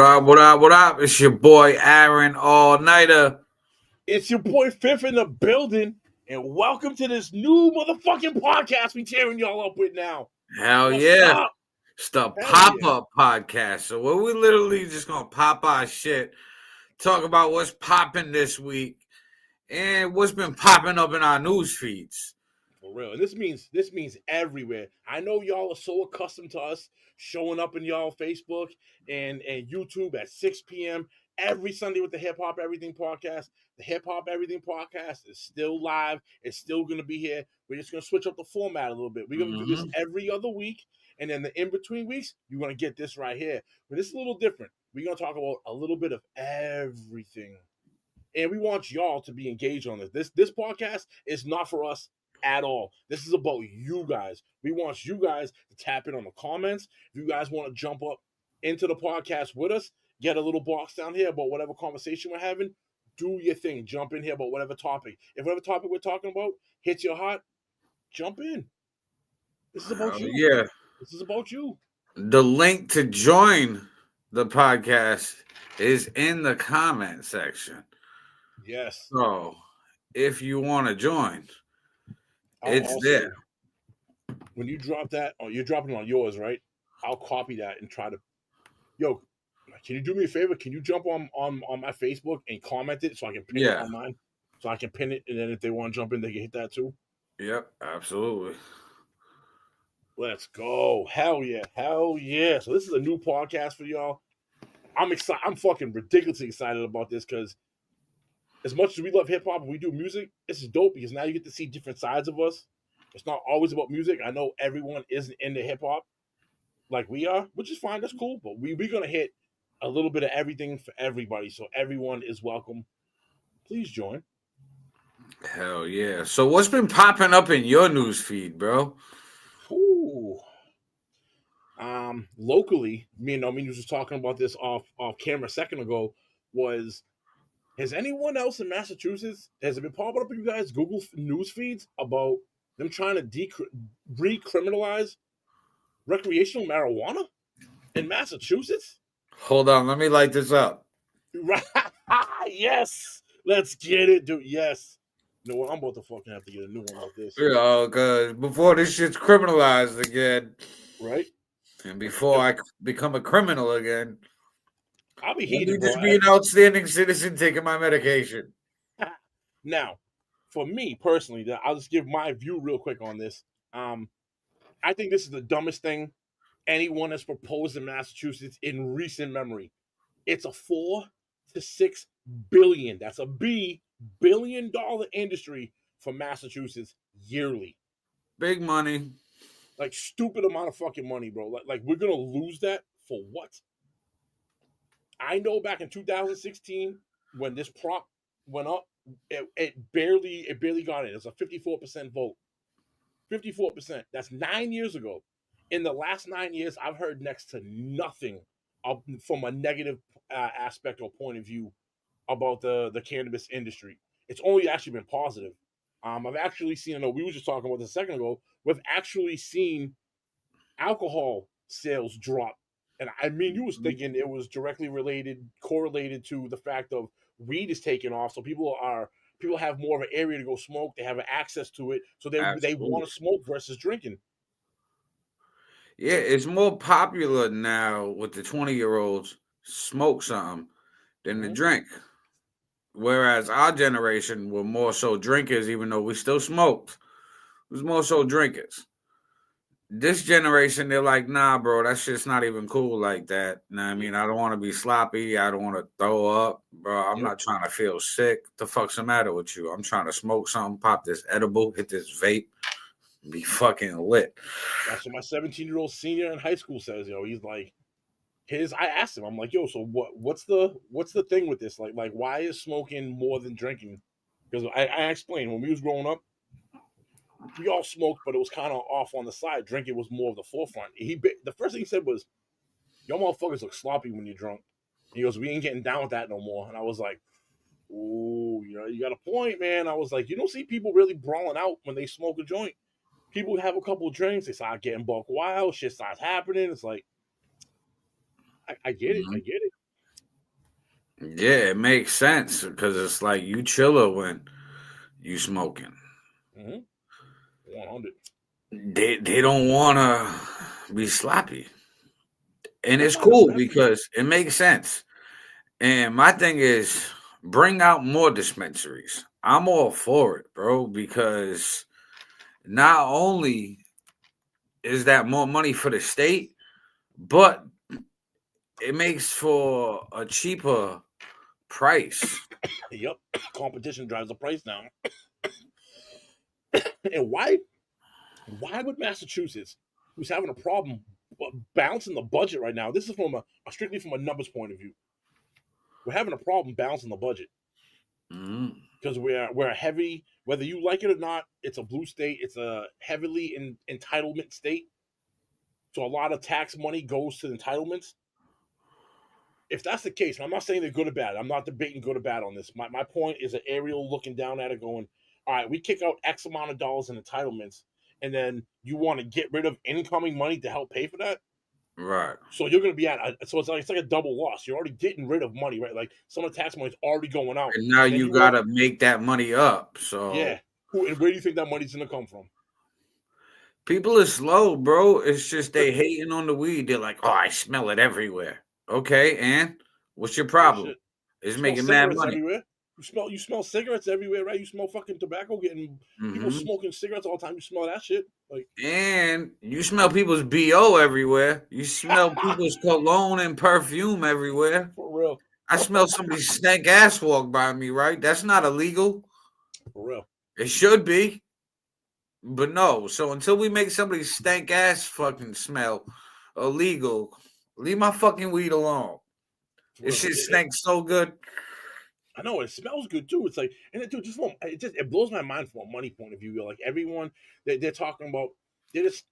up? What up? What up? It's your boy Aaron All-Niter. It's your boy FiF in the building, and welcome to this new motherfucking podcast we tearing y'all up with now. Hell What's yeah. up? It's the Hell pop-up podcast. So we literally just gonna pop our shit, talk about what's popping this week and what's been popping up in our news feeds. For real. And this means everywhere. I know y'all are so accustomed to us showing up in y'all Facebook and YouTube at 6 p.m. every Sunday with the Hip Hop Everything podcast. The Hip Hop Everything podcast is still live. It's still going to be here. We're just going to switch up the format a little bit. We're going to do this every other week. And then the in-between weeks, you're going to get this right here. But it's a little different. We're going to talk about a little bit of everything. And we want y'all to be engaged on this. This podcast is not for us at all. This is about you guys. We want you guys to tap in on the comments. If you guys want to jump up into the podcast with us, get a little box down here about whatever conversation we're having. Do your thing. Jump in here about whatever topic. If whatever topic we're talking about hits your heart, jump in. This is about you. Yeah. This is about you. The link to join the podcast is in the comment section. Yes. So if you want to join, it's also, there. When you drop that, you're dropping it on yours, right? I'll copy that and try to. Yo, can you do me a favor? Can you jump on my Facebook and comment it so I can pin it on mine? So I can pin it, and then if they want to jump in, they can hit that too. Yep, absolutely. Let's go. Hell yeah. Hell yeah. So this is a new podcast for y'all. I'm excited. I'm fucking ridiculously excited about this because as much as we love hip hop and we do music, this is dope because now you get to see different sides of us. It's not always about music. I know everyone isn't into hip hop like we are, which is fine. That's cool. But we're going to hit a little bit of everything for everybody. So everyone is welcome. Please join. Hell yeah. So what's been popping up in your news feed, bro? Ooh. Locally, me and Omini was just talking about this off camera a second ago, has anyone else in Massachusetts, has it been popping up in you guys' Google news feeds about them trying to recriminalize recreational marijuana in Massachusetts? Hold on, let me light this up. Right. Yes. Let's get it, dude. Yes. You know what? I'm about to fucking have to get a new one like this. Yeah, because before this shit's criminalized again. Right. And before I become a criminal again, I'll be heated, just be an outstanding citizen taking my medication. Now, for me personally, I'll just give my view real quick on this. I think this is the dumbest thing anyone has proposed in Massachusetts in recent memory. It's a $4 to $6 billion. That's a billion-dollar industry for Massachusetts yearly. Big money. Like stupid amount of fucking money, bro. Like we're gonna lose that for what? I know back in 2016 when this prop went up, it barely got in. It was a 54% vote. 54%. That's 9 years ago. In the last 9 years, I've heard next to nothing from a negative aspect or point of view about the cannabis industry. It's only actually been positive. I've actually seen, I know we were just talking about this a second ago, we've actually seen alcohol sales drop. And I mean, you was thinking it was directly correlated to the fact of weed is taking off. So people have more of an area to go smoke. They have access to it. So they want to smoke versus drinking. Yeah, it's more popular now with the 20-year-olds smoke something than to drink. Whereas our generation were more so drinkers, even though we still smoked. It was more so drinkers. This generation, they're like, nah, bro, that shit's not even cool like that. You know what I mean? I don't want to be sloppy. I don't want to throw up. Bro, I'm not trying to feel sick. The fuck's the matter with you? I'm trying to smoke something, pop this edible, hit this vape, be fucking lit. That's what my 17-year-old senior in high school says, yo. He's like, I asked him, I'm like, yo, so what's the thing with this? Like why is smoking more than drinking? Because I explained when we was growing up, we all smoked, but it was kind of off on the side. Drinking was more of the forefront. The first thing he said was, "Y'all motherfuckers look sloppy when you're drunk." He goes, "We ain't getting down with that no more." And I was like, "Ooh, you got a point, man." I was like, "You don't see people really brawling out when they smoke a joint. People have a couple of drinks, they start getting buck wild, shit starts happening. It's like, I get it, I get it." Yeah, it makes sense because it's like you chiller when you smoking. 100. They don't want to be sloppy, and That's it's not even cool sloppy. because it makes sense. And my thing is, bring out more dispensaries. I'm all for it, bro, because not only is that more money for the state, but it makes for a cheaper price. Yep. Competition drives the price down. And why would Massachusetts, who's having a problem balancing the budget right now? This is from a strictly from a numbers point of view. We're having a problem balancing the budget Mm, because we're a heavy, whether you like it or not, it's a blue state. It's a heavily entitlement state. So a lot of tax money goes to entitlements. If that's the case, and I'm not saying they're good or bad. I'm not debating good or bad on this. My point is an Ariel looking down at it going, all right, we kick out X amount of dollars in entitlements, and then you want to get rid of incoming money to help pay for that? right. So you're going to be so it's like a double loss. You're already getting rid of money, right? Like some of the tax money is already going out, And now and then you you want, gotta make that money up. So yeah, who and where do you think that money's going to come from? people are slow, bro. It's just they hating on the weed. They're like, oh, I smell it everywhere. Okay, and what's your problem? Bullshit. It's You smell making mad cigarettes money. everywhere. You smell cigarettes everywhere, right? You smell fucking tobacco, getting people Hmm. smoking cigarettes all the time. You smell that shit, like And you smell people's BO everywhere. You smell people's cologne and perfume everywhere. for real, I smell somebody's stank ass walk by me, right? That's not illegal. for real. It should be, but no. So until we make somebody's stank ass fucking smell illegal, leave my fucking weed alone. For This real. shit stinks so good. I know it smells good too. It's like, and it, dude, it blows my mind from a money point of view. Like everyone they're talking about, they just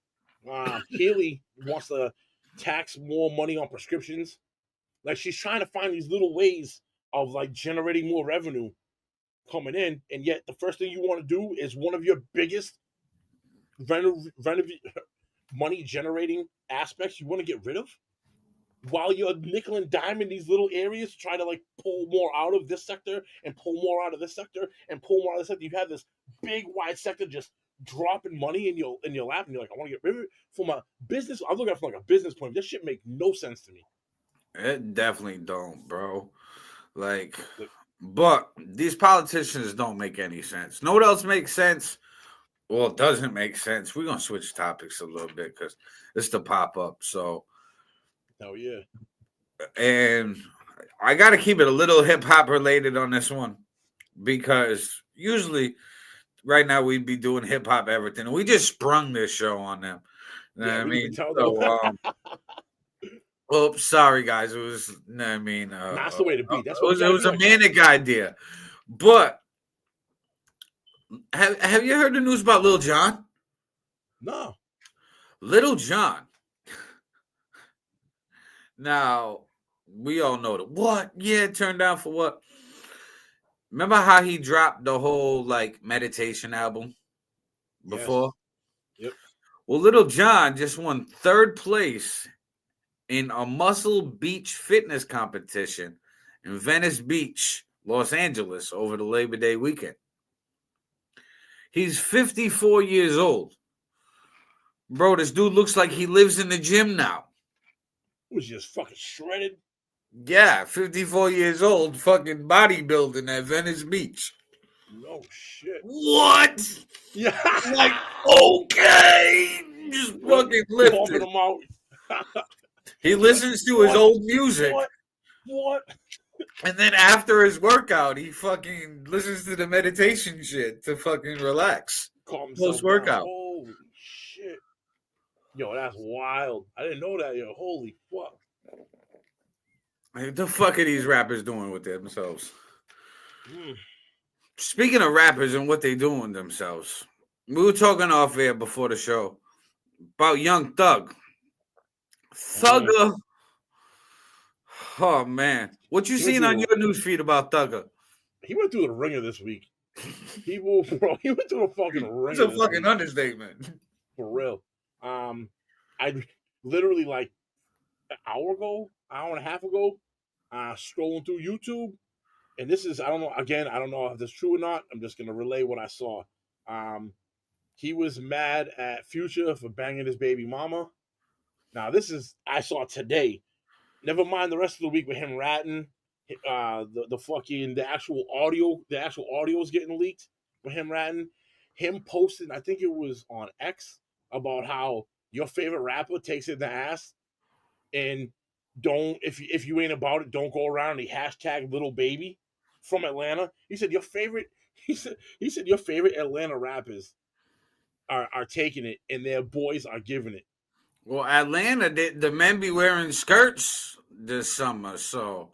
Haley wants to tax more money on prescriptions. Like she's trying to find these little ways of like generating more revenue coming in, and yet the first thing you want to do is one of your biggest money generating aspects you want to get rid of, while you're nickel and dime in these little areas to try to like pull more out of this sector and pull more out of this sector and pull more out of this sector. You have this big wide sector just dropping money in your lap, and you're like, I want to get rid of it. From a business, I look at it from like a business point of view. This shit make no sense to me. It definitely don't, bro. Like, Like, but these politicians don't make any sense. Know what else makes sense? Well, it doesn't make sense. We're gonna switch topics a little bit because it's the pop up. So, hell yeah. and I got to keep it a little hip hop related on this one because usually right now we'd be doing hip hop everything. And we just sprung this show on them. You know Yeah, what I we can mean? tell though. So, oops, sorry guys. It was, you know what I mean, That's the way to be. That's what we it gotta was be a like that. manic idea. But have you heard the news about Lil Jon? No. Little John. Now, we all know that. What? Yeah, turned down for what? Remember how he dropped the whole like meditation album before? Yes. Yep. Well, Little John just won third place in a Muscle Beach fitness competition in Venice Beach, Los Angeles, over the Labor Day weekend. He's 54 years old. Bro, this dude looks like he lives in the gym now. Was just fucking shredded. Yeah, 54 years old, fucking bodybuilding at Venice Beach. No shit. What? Yeah. Like, okay. Just fucking Bumping lifted. them out. He listens to his old music. What? And then after his workout, he fucking listens to the meditation shit to fucking relax. Calm himself Post workout. Holy shit. Yo, that's wild. I didn't know that, yo. Holy fuck. What the fuck are these rappers doing with themselves? Mm. Speaking of rappers and what they doing with themselves, we were talking off air before the show about Young Thug. Thugger. Oh man, what you seen on your news feed about Thugger? He went through the ringer this week. He went through the fucking ringer. It's a fucking understatement. For real. I literally like an hour and a half ago, scrolling through YouTube, and this is, I don't know, again, I don't know if this is true or not. I'm just gonna relay what I saw. He was mad at Future for banging his baby mama. Now this is, I saw today. Never mind the rest of the week with him ratting. The actual audio is getting leaked with him ratting. Him posting, I think it was on X, about how your favorite rapper takes it in the ass, and don't, if you ain't about it, don't go around. And he hashtag little baby from Atlanta. He said your favorite. He said your favorite Atlanta rappers are taking it, and their boys are giving it. Well, Atlanta, the men be wearing skirts this summer, so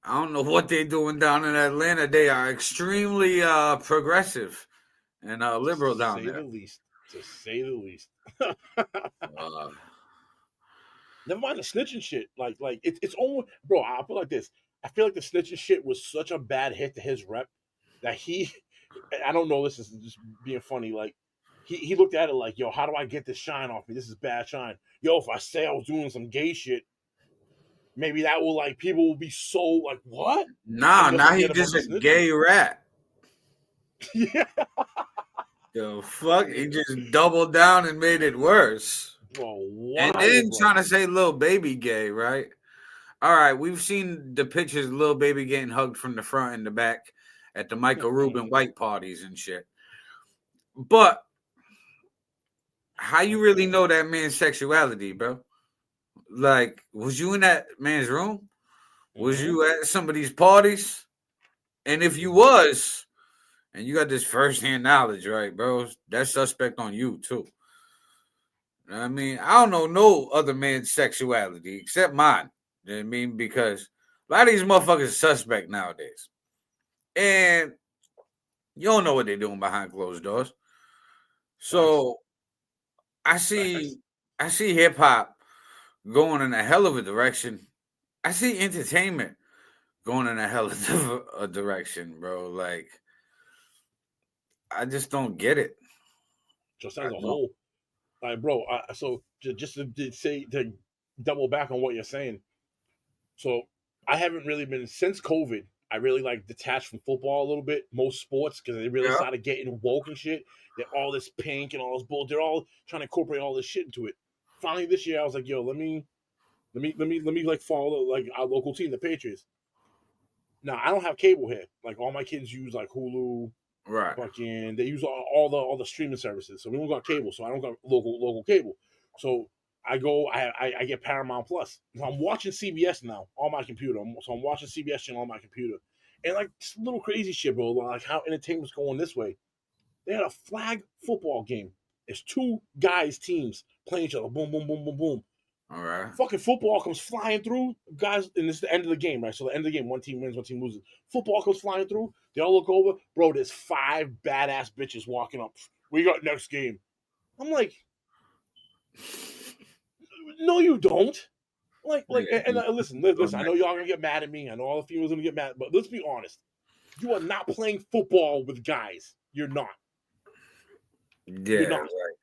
I don't know what they're doing down in Atlanta. They are extremely progressive and liberal down there. To say the least. Uh, Never mind the snitching shit. It's almost, bro. I feel like this. I feel like the snitching shit was such a bad hit to his rep that he. I don't know. This is just being funny. Like he looked at it like, yo, how do I get this shine off me? This is bad shine. Yo, if I say I was doing some gay shit, maybe that will, like, people will be so like, what? nah, now he just a gay rat. Yeah. The fuck? He just doubled down and made it worse. Bro, and then trying to say little baby gay, right? All right, we've seen the pictures of little baby getting hugged from the front and the back at the Michael Rubin white parties and shit. But how you really know that man's sexuality, bro? Like, was you in that man's room? Was you at some of these parties? And if you was, and you got this firsthand knowledge, right, bro, that's suspect on you too. I mean, I don't know no other man's sexuality except mine. You know what I mean? Because a lot of these motherfuckers are suspect nowadays. And you don't know what they're doing behind closed doors. So I see hip hop going in a hell of a direction. I see entertainment going in a hell of a direction, bro. Like, I just don't get it. Just as a whole. Like, bro, so just to double back on what you're saying. So I haven't really been, since COVID, I really like detached from football a little bit, most sports, because they really started getting woke and shit. They're all this pink and all this bull. They're all trying to incorporate all this shit into it. Finally this year I was like, yo, let me like follow like our local team, the Patriots. Now I don't have cable here. Like, all my kids use like Hulu, right? Fucking, they use all the streaming services. So we don't got cable. So I don't got local cable. So I go, I get Paramount Plus. So I'm watching CBS now on my computer. So I'm watching CBS channel on my computer, and like just little crazy shit, bro. Like how entertainment's going this way. They had a flag football game. It's two guys teams playing each other. Boom, boom, boom, boom, boom. All right. Fucking football comes flying through, guys, and it's the end of the game, right? So the end of the game, one team wins, one team loses. Football comes flying through. They all look over, bro. There's 5 badass bitches walking up. We got next game. I'm like, no, you don't. And listen. I know y'all gonna get mad at me. I know all the females gonna get mad, but let's be honest. You are not playing football with guys. You're not. Yeah, you're not. Right.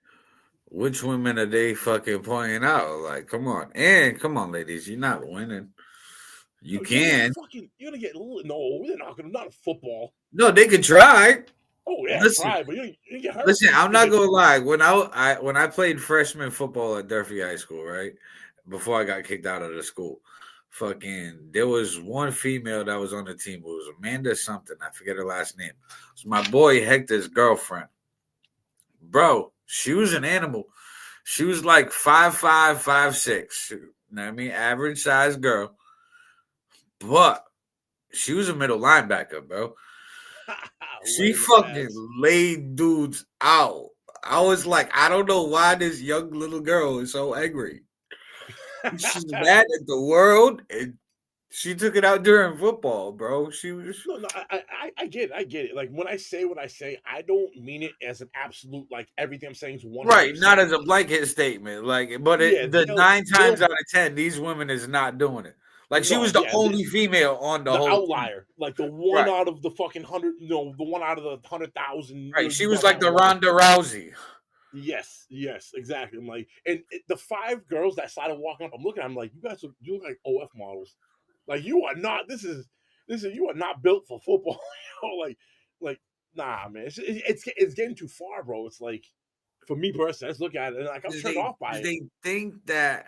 Which women are they fucking pointing out? Like, come on, ladies, you're not winning. You can. You're gonna get no. They're not gonna. Not football. No, they could try. Oh yeah, try, but you get hurt. Listen, I'm not gonna lie. When I played freshman football at Durfee High School, right before I got kicked out of the school, fucking, there was one female that was on the team. It was Amanda something. I forget her last name. It was my boy Hector's girlfriend. Bro, she was an animal. She was like 5'5", 5'6". You know what I mean? Average size girl. But she was a middle linebacker, bro. She fucking laid dudes out. I was like, I don't know why this young little girl is so angry. She's mad at the world, and she took it out during football, bro. She was I get it. Like, when I say what I say, I don't mean it as an absolute, like, everything I'm saying is 100%. Right, not as a blanket statement. Like, but the 9 times out of 10, these women is not doing it. Like, she was the only female on the whole outlier, team. Like the one out of the fucking 100, the one out of the 100,000. Right, she was like the Ronda Rousey. Yes, exactly. I'm like, and the 5 girls that started walking up, I'm looking at them like, you guys look like OF models. Like you are not. This is you are not built for football. Like nah, man. It's getting too far, bro. It's like for me personally, I just look at it and like I'm turned off by it. They think that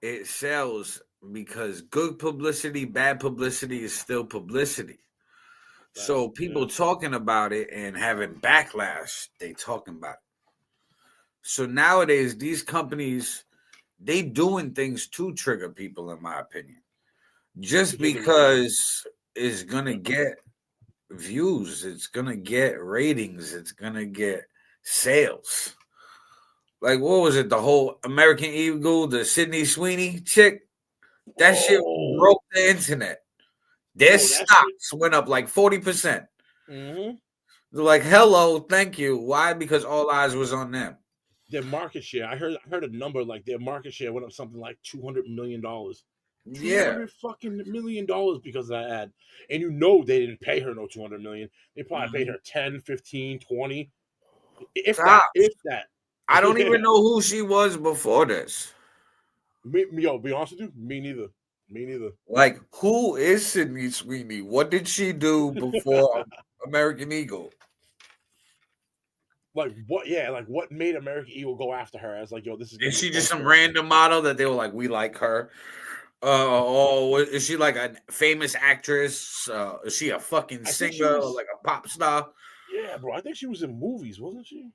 it sells because good publicity, bad publicity is still publicity. So people talking about it and having backlash, they talking about it. So nowadays, these companies, they doing things to trigger people, in my opinion. Just because it's gonna get views, it's gonna get ratings, it's gonna get sales. Like what was it? The whole American Eagle, the Sydney Sweeney chick. That shit broke the internet. Their stocks went up like 40%. Mm-hmm. They're like, hello, thank you. Why? Because all eyes was on them. Their market share. I heard a number like their market share went up something like $200 million. Yeah. $200 fucking million because of that ad. And you know they didn't pay her no $200 million. They probably paid her 10, 15, 20. If that. I don't even know who she was before this. Yo, be honest with you, me neither. Like, who is Sydney Sweeney? What did she do before American Eagle? Like what? Yeah, like what made American Eagle go after her as like, yo, this is. Is she just some random model that they were like, we like her? Is she like a famous actress? Is she a fucking singer or like a pop star? Yeah, bro. I think she was in movies, wasn't she?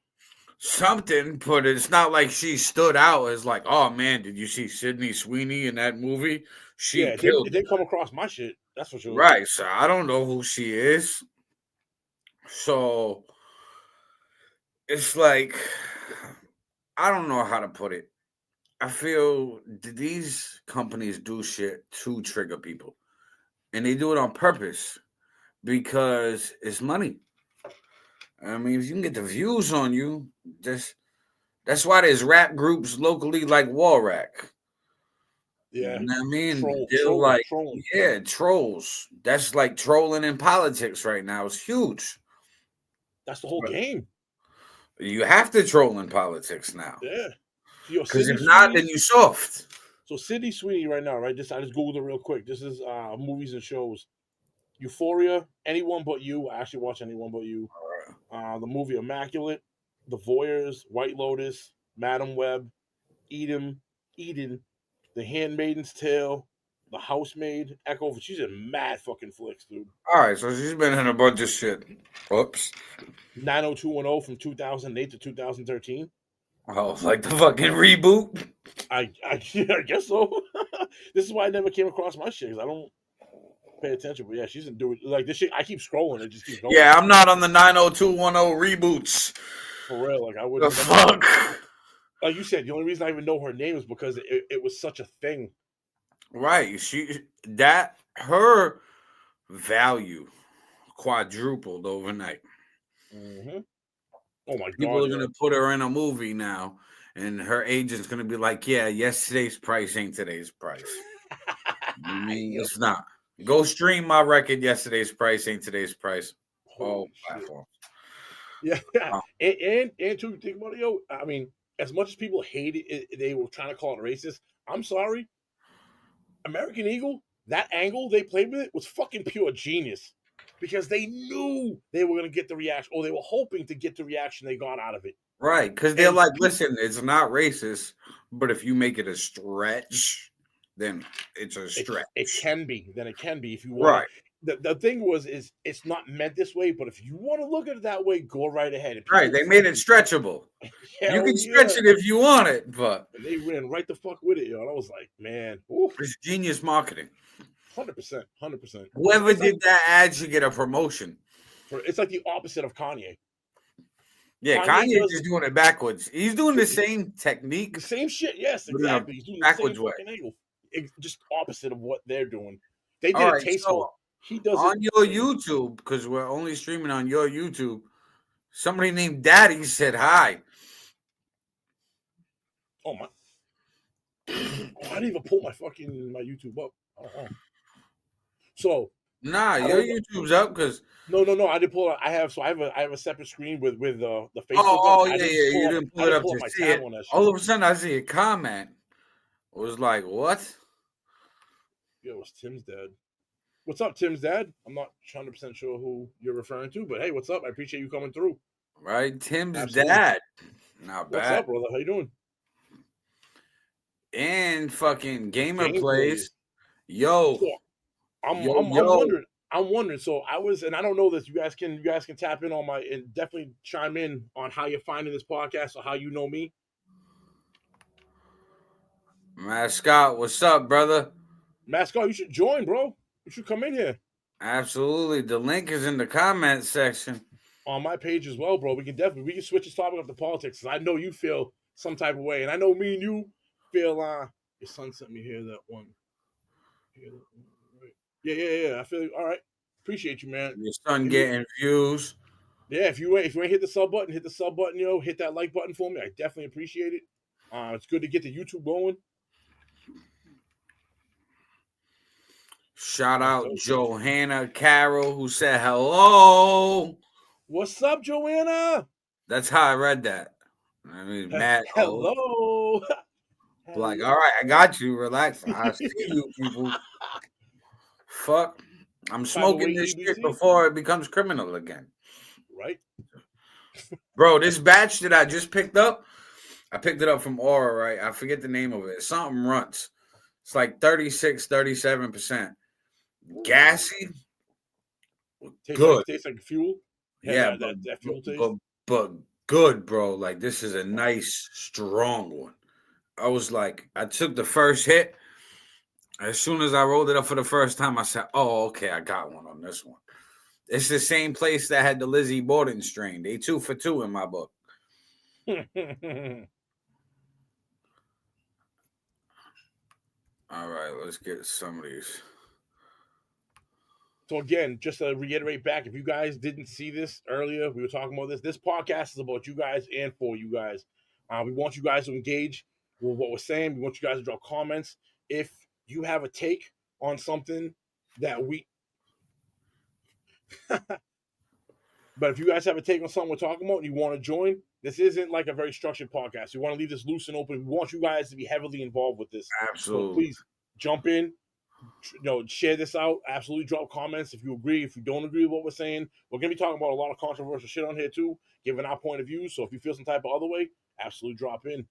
Something, but it's not like she stood out as like, oh man, did you see Sydney Sweeney in that movie? She killed. It didn't come across my shit. That's for sure. Right. So I don't know who she is. So it's like, I don't know how to put it. I feel these companies do shit to trigger people, and they do it on purpose because it's money. I mean, if you can get the views on you, that's why there's rap groups locally like Warrack. Yeah, you know what I mean, they're like, trolling. Yeah, trolls. That's like trolling in politics right now. It's huge. That's the whole game. You have to troll in politics now. Yeah. Because if not, then you soft. So Sydney Sweeney right now, right? I just Googled it real quick. This is movies and shows. Euphoria, Anyone But You. I actually watched Anyone But You. The movie Immaculate, The Voyeurs, White Lotus, Madam Web, Eden, The Handmaiden's Tale, The Housemaid, Echo. She's in mad fucking flicks, dude. All right, so she's been in a bunch of shit. Oops. 90210 from 2008 to 2013. Oh, like the fucking reboot? I guess so. This is why I never came across my shit, because I don't pay attention. But yeah, she's doing like this shit. I keep scrolling. It just keeps going. Yeah, I'm not on the 90210 reboots. For real. Like I wouldn't. The fuck? Like you said, the only reason I even know her name is because it was such a thing. Right. Her value quadrupled overnight. Mm-hmm. Oh my god! People are gonna put her in a movie now, and her agent's gonna be like, "Yeah, yesterday's price ain't today's price." I mean, it's not. Go stream my record. Yesterday's price ain't today's price. All platforms. Yeah, and to think about it, yo. I mean, as much as people hated it, they were trying to call it racist. I'm sorry. American Eagle, that angle they played with it was fucking pure genius. Because they knew they were going to get the reaction, or they were hoping to get the reaction they got out of it. Right, because they're like, listen, it's not racist, but if you make it a stretch, then it's a stretch. It can be. Then it can be if you want. Right. The thing is it's not meant this way, but if you want to look at it that way, go right ahead. Right, they made it stretchable. You can stretch it if you want it, but... And they ran right the fuck with it, yo. And I was like, man. It's genius marketing. 100%. Whoever did that ad should get a promotion. It's like the opposite of Kanye. Yeah, Kanye's just doing it backwards. He's doing the same technique. The same shit, yes, exactly. He's doing the same fucking angle. Just opposite of what they're doing. They did it tasteful. He does on your YouTube, because we're only streaming on your YouTube. Somebody named Daddy said hi. Oh my! I didn't even pull my YouTube up. So your YouTube's up because no. I didn't pull it. I have a separate screen with the Facebook. Oh yeah. You didn't pull it up to see it. All of a sudden, I see a comment. It was like, what? Yo, it's Tim's dad. What's up, Tim's dad? I'm not 100% sure who you're referring to, but hey, what's up? I appreciate you coming through. Right, Tim's Absolutely. dad. Not What's bad. up, brother? How you doing? And fucking gamer Gameplays. plays. Yo, So I'm wondering. I'm wondering. So I was, and I don't know this. You guys can tap in on my and definitely chime in on how you're finding this podcast or how you know me. Mascot, what's up, brother? Mascot, you should join, bro. You should come in here. Absolutely. The link is in the comment section. On my page as well, bro. We can switch this topic up to politics. I know you feel some type of way, and I know me and you feel. Your son sent me here that one. Right. Yeah. I feel all right. Appreciate you, man. Your son getting views. Yeah, if you ain't hit the sub button, yo. Hit that like button for me. I definitely appreciate it. It's good to get the YouTube going. Shout out Johanna Carroll, who said hello. What's up, Joanna? That's how I read that. I mean, Matt. Hello. Like, all right, I got you. Relax. I see you, people. Fuck. I'm smoking this shit before it becomes criminal again. Right. Bro, this batch that I just picked up, I picked it up from Aura, right? I forget the name of it. Something Runts. It's like 36, 37%. Gassy. Good. Tastes like fuel. Yeah, that fuel taste. But good, bro. Like, this is a nice, strong one. I was like, I took the first hit. As soon as I rolled it up for the first time, I said, oh, okay, I got one on this one. It's the same place that had the Lizzie Borden strain. They 2 for 2 in my book. All right, let's get some of these. So again, just to reiterate back, if you guys didn't see this earlier, we were talking about this. This podcast is about you guys and for you guys. We want you guys to engage with what we're saying. We want you guys to drop comments. If you have a take on something that we... But if you guys have a take on something we're talking about and you want to join, this isn't like a very structured podcast. We want to leave this loose and open. We want you guys to be heavily involved with this. Absolutely. So please jump in. Share this out. Absolutely drop comments if you agree. If you don't agree with what we're saying, we're going to be talking about a lot of controversial shit on here too, giving our point of view. So if you feel some type of other way, absolutely drop in.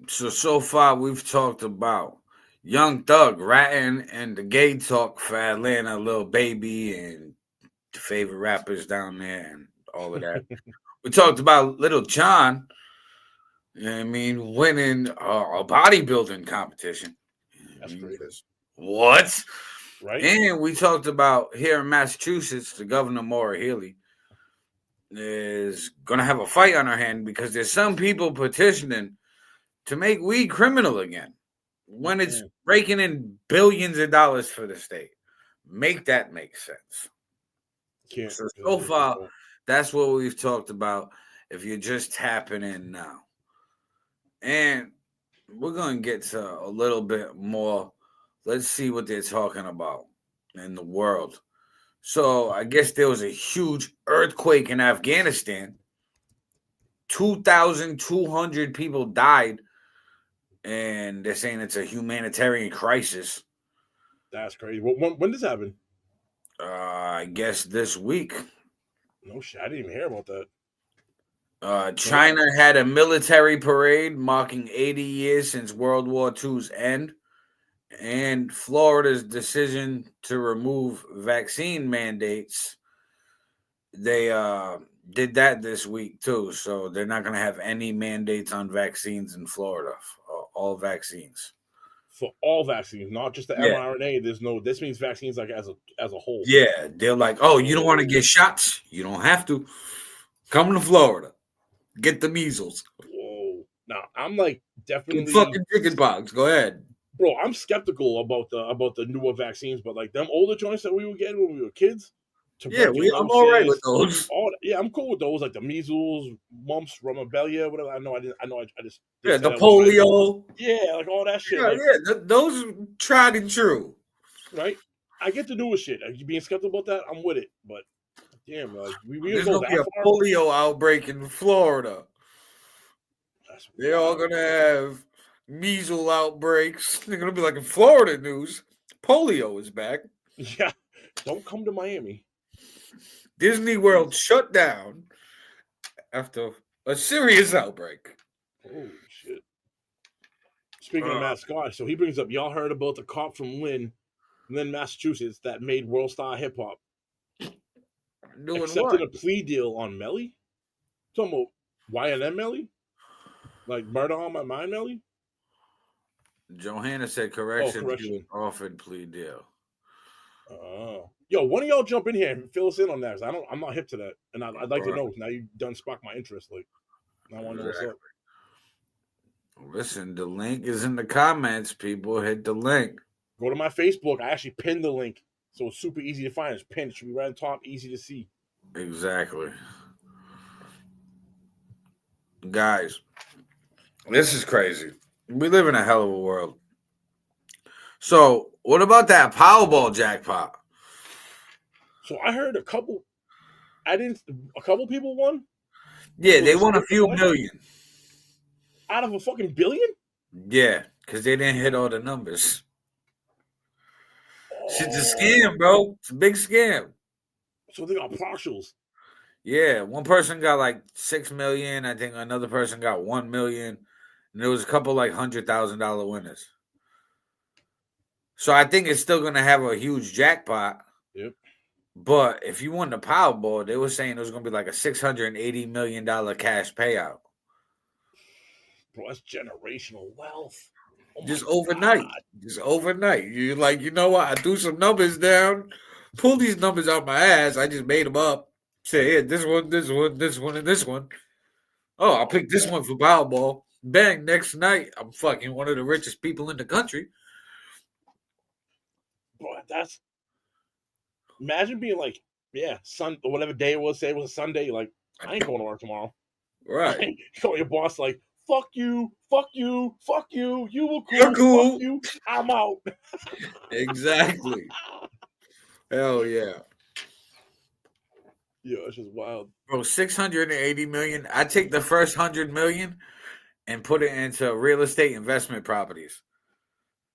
So far we've talked about Young Thug ratting and the gay talk for Atlanta, Lil Baby, and the favorite rappers down there and all of that. We talked about Little John, you know what I mean, winning a bodybuilding competition. That's great. What? Right. And we talked about here in Massachusetts, the governor, Maura Healey, is going to have a fight on her hand because there's some people petitioning to make weed criminal again when it's raking in billions of dollars for the state. Make that make sense. So far, that's what we've talked about if you're just tapping in now. And we're going to get to a little bit more. Let's see what they're talking about in the world. So I guess there was a huge earthquake in Afghanistan. 2,200 people died. And they're saying it's a humanitarian crisis. That's crazy. When did this happen? I guess this week. No shit. I didn't even hear about that. China had a military parade marking 80 years since World War II's end. And Florida's decision to remove vaccine mandates, they did that this week too. So they're not going to have any mandates on vaccines in Florida. All vaccines. For all vaccines, not just the mRNA. This means vaccines like as a whole. Yeah, they're like, oh, you don't want to get shots? You don't have to. Come to Florida. Get the measles. Whoa. Now, I'm like definitely... Get fucking chickenpox. Go ahead. Bro, I'm skeptical about the newer vaccines, but like them older joints that we were getting when we were kids. Yeah, I'm all right with those. I'm cool with those, like the measles, mumps, rubella, whatever. I just... Yeah, the polio. Yeah, like all that shit. Yeah, those tried and true. Right? I get the newer shit. Like, you being skeptical about that, I'm with it. But, damn, like, there's going to be a polio outbreak in Florida. They're all going to have measles outbreaks. They're going to be like in Florida news. polio is back. Yeah, don't come to Miami. Disney World shut down after a serious outbreak. Holy shit. Speaking of Matt Scott, so he brings up, y'all heard about the cop from Lynn, Massachusetts, that made World Star Hip Hop Doing accepted what? a plea deal on Melly? Talking about YNM Melly? Like Murder on My Mind Melly? Johanna said Oh, correction. He was correction. offered plea deal. Oh. Yo, one of y'all jump in here and fill us in on that. I'm not hip to that. And I'd like to Right. know. Now you done sparked my interest. Like, I want to know what's up. Listen, the link is in the comments, people. Hit the link. Go to my Facebook. I actually pinned the link. So it's super easy to find. It's pinned. It should be right on top, easy to see. Exactly. Guys, this is crazy. We live in a hell of a world. So, what about that Powerball jackpot? So I heard a couple people won? Yeah, Was they it won a split few the million. out of a fucking billion? Yeah, because they didn't hit all the numbers. Shit's a Oh, scam, bro. It's a big scam. so they got partials. Yeah, one person got like 6 million. I think another person got 1 million. And there was a couple like $100,000 winners. So I think it's still gonna have a huge jackpot. Yep. But if you won the Powerball, they were saying it was gonna be like a $680 million cash payout. Bro, that's generational wealth. Oh my Just overnight. God. Just overnight. You're like, you know what? I threw some numbers down, pull these numbers out my ass. I just made them up. Say, here, this one, this one, this one, and this one. Oh, I'll pick this one for Powerball. Bang, next night, I'm fucking one of the richest people in the country. Bro, that's imagine being like, yeah, or whatever day it was, say it was a Sunday, like, I ain't going to work tomorrow. Right. You call your boss like, fuck you, fuck you, fuck you, you were cool, You're cool. fuck you, I'm out. Exactly. Hell yeah. Yeah, it's just wild. Bro, 680 million. I take the first 100 million and put it into real estate investment properties.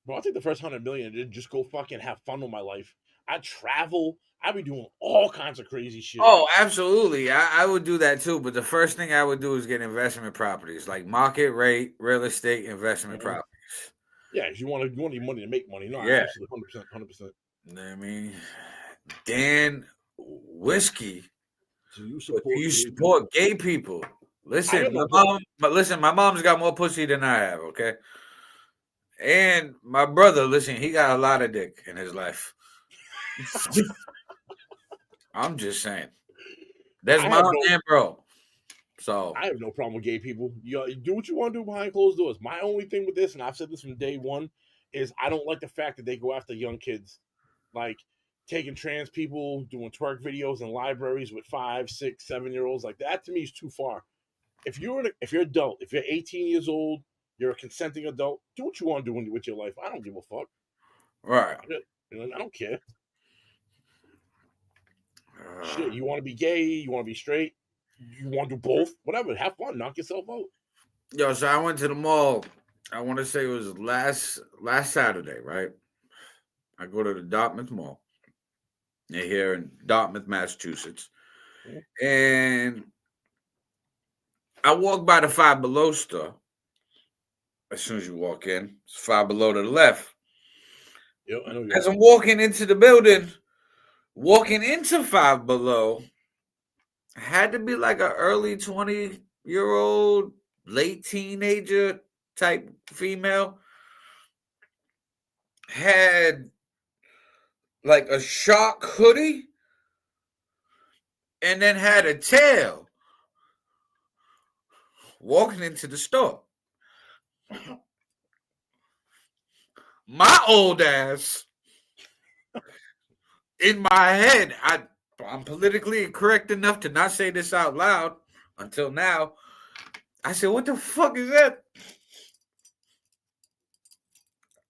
Bro, I'll take the first 100 million and just go fucking have fun with my life. I travel. I be doing all kinds of crazy shit. Oh, absolutely. I would do that too. But the first thing I would do is get investment properties, like market rate real estate investment properties. Yeah, if you want your money to make money. No, Yeah. absolutely 100%. 100%. You know what I mean? Dan Whiskey. Do you You support gay people? Listen, no my mom's got more pussy than I have, okay? And my brother, listen, he got a lot of dick in his life. I'm just saying. That's mom and bro. So I have no problem with gay people. You do what you want to do behind closed doors. My only thing with this, and I've said this from day one, is I don't like the fact that they go after young kids, like taking trans people, doing twerk videos in libraries with 5, 6, 7-year-olds. Like that to me is too far. If you're adult, if you're 18 years old, you're a consenting adult. Do what you want to do with your life. I don't give a fuck. right. I don't care. Shit, you want to be gay? You want to be straight? You want to do both? Whatever. Have fun. Knock yourself out. Yo, so I went to the mall. I want to say it was last Saturday, right? I go to the Dartmouth Mall. They're here in Dartmouth, Massachusetts. And I walk by the Five Below store. As soon as you walk in, it's Five Below to the left. Yep, I know. As I'm walking into the building, walking into Five Below, had to be like an early 20-year-old, late teenager type female. Had like a shark hoodie and then had a tail walking into the store. My old ass, in my head, I'm politically incorrect enough to not say this out loud until now. I said, what the fuck is that?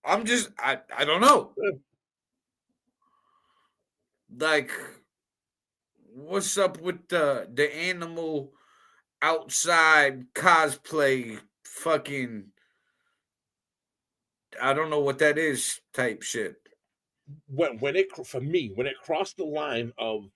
I don't know. Like, what's up with the animal outside cosplay fucking, I don't know what that is type shit. when it crossed the line of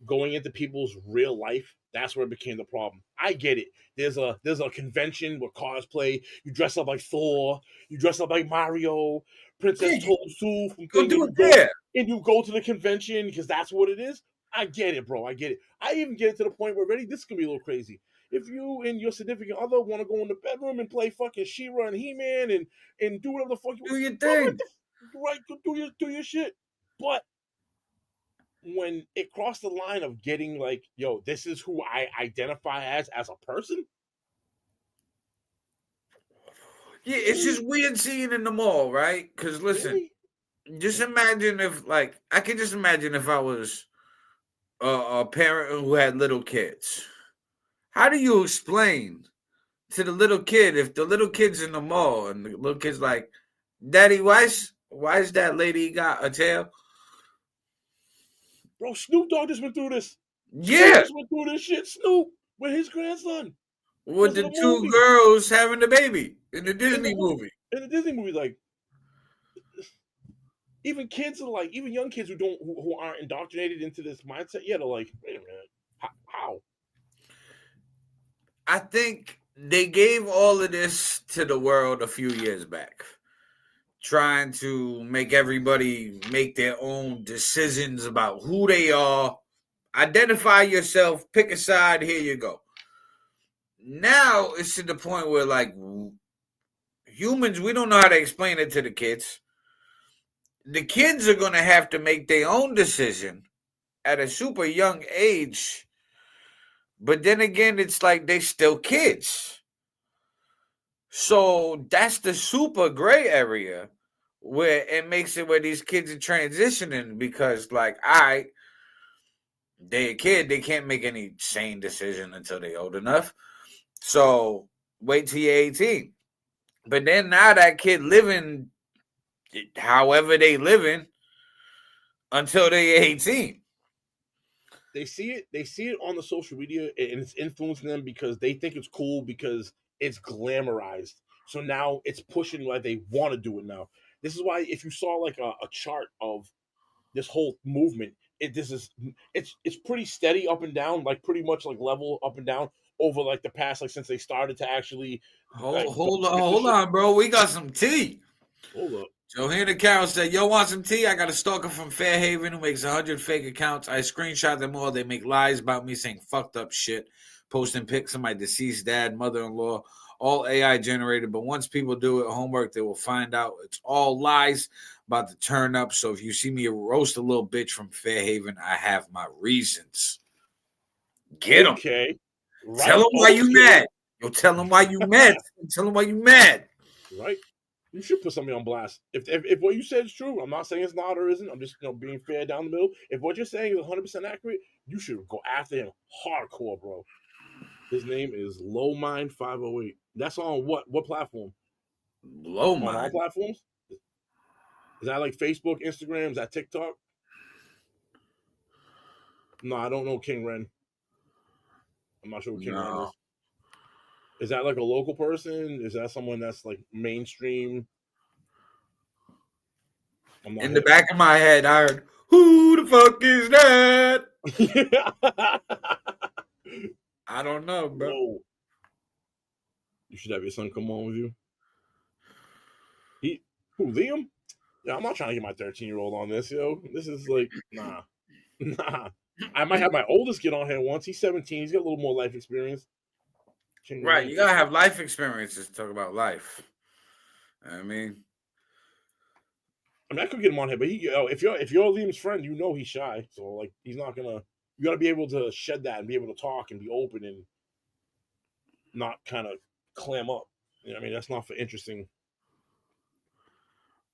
going into people's real life, that's where it became the problem. I get it. There's a convention with cosplay. You dress up like Thor. You dress up like Mario, Yeah, Princess you Toadstool from go thing, do it there. and you go to the convention because that's what it is. I get it, bro. I get it. I even get it to the point where ready. This can be a little crazy. If you and your significant other want to go in the bedroom and play fucking She-Ra and He-Man and do whatever the fuck you Do your bro, thing. right, go do your shit. But when it crossed the line of getting like, yo, this is who I identify as a person. Yeah, it's just weird seeing in the mall, right? Because listen, Really? just imagine if, like, I can just imagine if I was a parent who had little kids. How do you explain to the little kid if the little kid's in the mall and the little kid's like, "Daddy, why's that lady got a tail?" Bro, Snoop Dogg just went through this. Snoop Yeah, just went through this shit. Snoop with his grandson with because of the the two movie girls having the baby in the in Disney movie. the Disney movie. Like even kids are like, even young kids who aren't indoctrinated into this mindset, yeah, they're like, wait a minute, how? I think they gave all of this to the world a few years back, trying to make everybody make their own decisions about who they are. Identify yourself, pick a side, here you go. Now it's to the point where, like, humans, we don't know how to explain it to the kids. The kids are going to have to make their own decision at a super young age. But then again, it's like they still kids. So that's the super gray area where it makes it where these kids are transitioning because, like, they a kid, they can't make any sane decision until they're old enough. So wait till you're 18. But then now that kid living however they living until they're 18. They see it on the social media and it's influencing them because they think it's cool because it's glamorized. So now it's pushing like they want to do it now. This is why if you saw like a chart of this whole movement, it's pretty steady up and down, like pretty much like level up and down over like the past, like since they started to actually like get this Hold shit. on, bro. We got some tea. Hold up. Johanna Carroll said, "Yo, want some tea? I got a stalker from Fairhaven who makes 100 fake accounts. I screenshot them all. They make lies about me saying fucked up shit, posting pics of my deceased dad, mother-in-law, all AI generated. But once people do it homework, they will find out it's all lies about to turn up. So if you see me roast a little bitch from Fairhaven, I have my reasons. Get them. Okay. Tell Right. them why you Okay. mad. Yo, tell them why you mad. Tell them why you mad. Right. You should put something on blast. If what you said is true, I'm not saying it's not or isn't. I'm just being fair down the middle. If what you're saying is 100% accurate, you should go after him hardcore, bro. His name is Low Mind 508. That's on what platform? Blow On all mine. platforms? Is that like Facebook, Instagram? Is that TikTok? No, I don't know King Ren. I'm not sure who King Ren No. is. Is that like a local person? Is that someone that's like mainstream? I'm not In the hip. back of my head, I heard, "Who the fuck is that?" I don't know, bro. Whoa. You should have your son come on with you. He who Liam? Yeah, I'm not trying to get my 13-year-old on this, yo. This is like, nah. Nah. I might have my oldest get on here once. He's 17. He's got a little more life experience. King Right, Ren. you gotta have life experiences to talk about life. I mean, I mean, I could get him on here, but if you're Liam's friend, you know he's shy. So like, he's not gonna. You got to be able to shed that and be able to talk and be open and not kind of clam up. You know what I mean, that's not for interesting.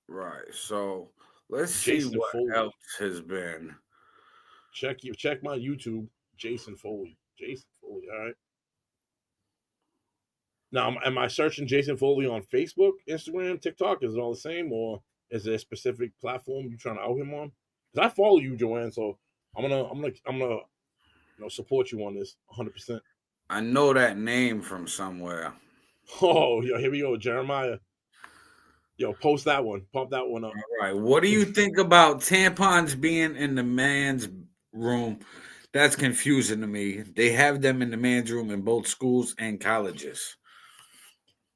right. So let's see Jason what Foley. else has been. Check my YouTube. Jason Foley. Jason Foley. All right. Now, am I searching Jason Foley on Facebook, Instagram, TikTok? Is it all the same, or is there a specific platform you trying to out him on? Because I follow you, Joanne. So I'm gonna support you on this 100%. I know that name from somewhere. Oh, yeah, here we go, Jeremiah. Yo, post that one. Pop that one up. All right. What do you think about tampons being in the man's room? That's confusing to me. They have them in the man's room in both schools and colleges.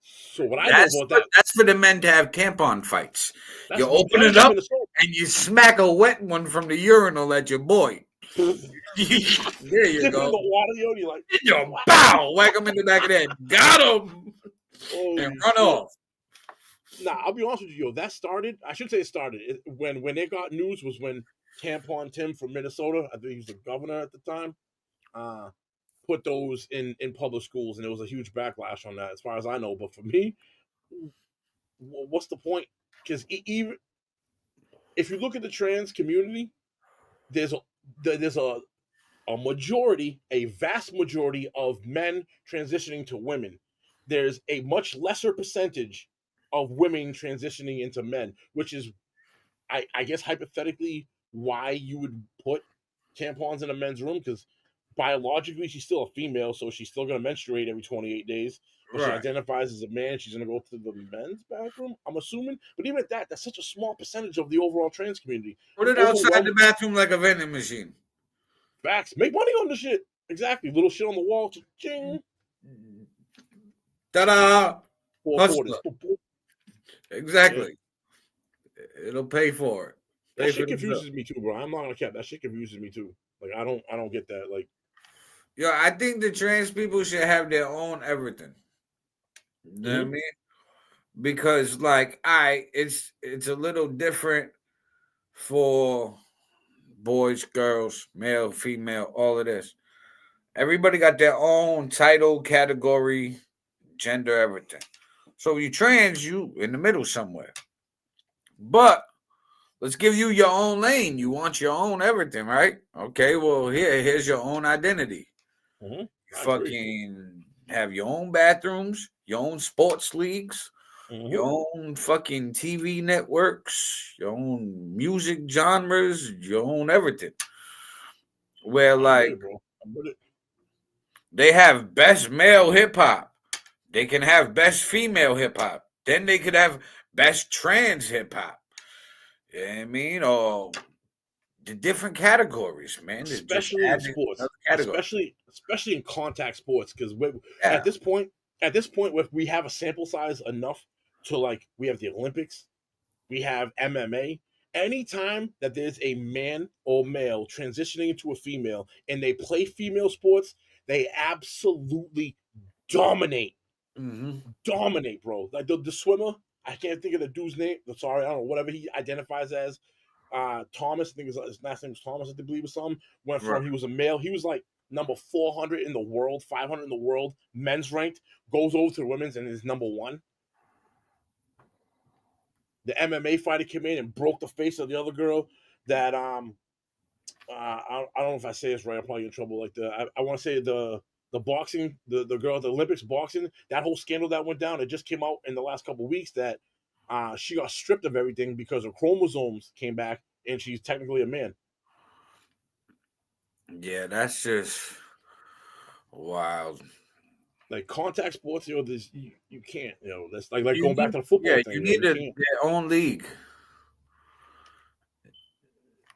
So what I know about that, That's for the men to have tampon fights. You that's open legality it in up Minnesota. and you smack a wet one from the urinal at your boy. There you Dip it in go. the water, yo, and you're like, Yo, wow. bow, whack him in the back of the head. Got him, Holy and run shit. off. Nah, I'll be honest with you, yo. That started. I should say it started when it got news was when Tampon Tim from Minnesota, I think he was the governor at the time, uh, put those in public schools, and there was a huge backlash on that, as far as I know. But for me, what's the point? Because even if you look at the trans community, there's a majority, a vast majority of men transitioning to women. There's a much lesser percentage of women transitioning into men, which is, I guess, hypothetically, why you would put tampons in a men's room, because biologically she's still a female, so she's still going to menstruate every 28 days. But she Right. identifies as a man. She's going to go to the men's bathroom, I'm assuming. But even at that, that's such a small percentage of the overall trans community. Put The it outside the overwhelming bathroom like a vending machine. facts. Make money on the shit. Exactly. Little shit on the wall. Ching. Ta-da! 440s. Hustler. Yeah. Exactly. It'll pay for it. That Pay for shit the bill. confuses me too, bro. I'm not gonna cap. That shit confuses me too. Like I don't get that. Like, Yo, I think the trans people should have their own everything. You know what I mhm. mean? Because it's a little different for boys, girls, male, female, all of this. Everybody got their own title, category, gender, everything. So you trans, you in the middle somewhere. But let's give you your own lane. You want your own everything, right? Okay, well here's your own identity. Mhm. You I agree. fucking have your own bathrooms, your own sports leagues, Mhm. your own fucking TV networks, your own music genres, your own everything. Where I'm with like it, bro. I'm with it. they have best male hip hop. They can have best female hip hop. Then they could have best trans hip hop. You know what I mean? Or the different categories, man. They just Especially in add sports. another category. Especially in contact sports, because Yeah. at this point, we have a sample size enough to, like, we have the Olympics, we have MMA. Anytime that there's a man or male transitioning into a female and they play female sports, they absolutely dominate. Mm-hmm. Dominate, bro. Like the swimmer, I can't think of the dude's name. Sorry, I don't know, whatever he identifies as. Thomas, I think his last name was Thomas, I believe, or something. Went Right. from, he was a male, he was like number 400 in the world, 500 in the world, men's ranked, goes over to the women's and is number one. The MMA fighter came in and broke the face of the other girl that I don't know if I say this right. I'm probably in trouble. Like I want to say the boxing, the girl at the Olympics boxing, that whole scandal that went down. It just came out in the last couple of weeks that she got stripped of everything because her chromosomes came back and she's technically a man. Yeah, that's just wild. Like contact sports, this you can't, that's like You going back need, to the yeah, football you thing, need you can't. their own league.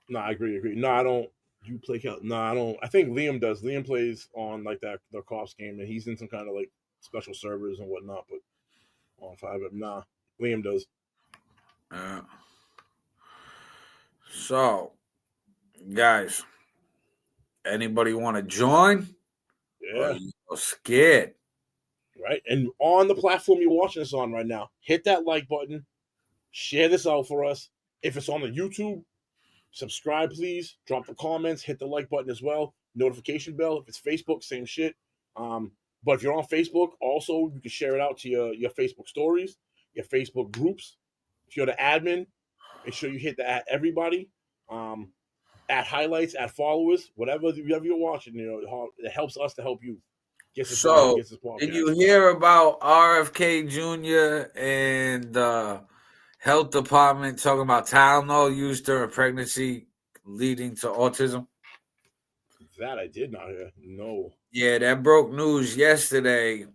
No, I agree. No, I don't. You play count? No, I don't. I think Liam does. Liam plays on like that the cops game, and he's in some kind of like special servers and whatnot. But on five, but nah, Liam does. Uh, so, guys, anybody want to join? Or Yeah, you scared? right. And on the platform you're watching this on right now, hit that like button. Share this out for us. If it's on the YouTube, subscribe, please. Drop the comments. Hit the like button as well. Notification bell. If it's Facebook, same shit. But if you're on Facebook, also you can share it out to your Facebook stories, your Facebook groups. If you're the admin, make sure you hit the at everybody, at highlights, at followers, whatever you're watching. It helps us to help you get this out, So, get this did you podcast. hear about RFK Jr. and the health department talking about Tylenol used during pregnancy leading to autism? That I did not hear. No. Yeah, that broke news yesterday.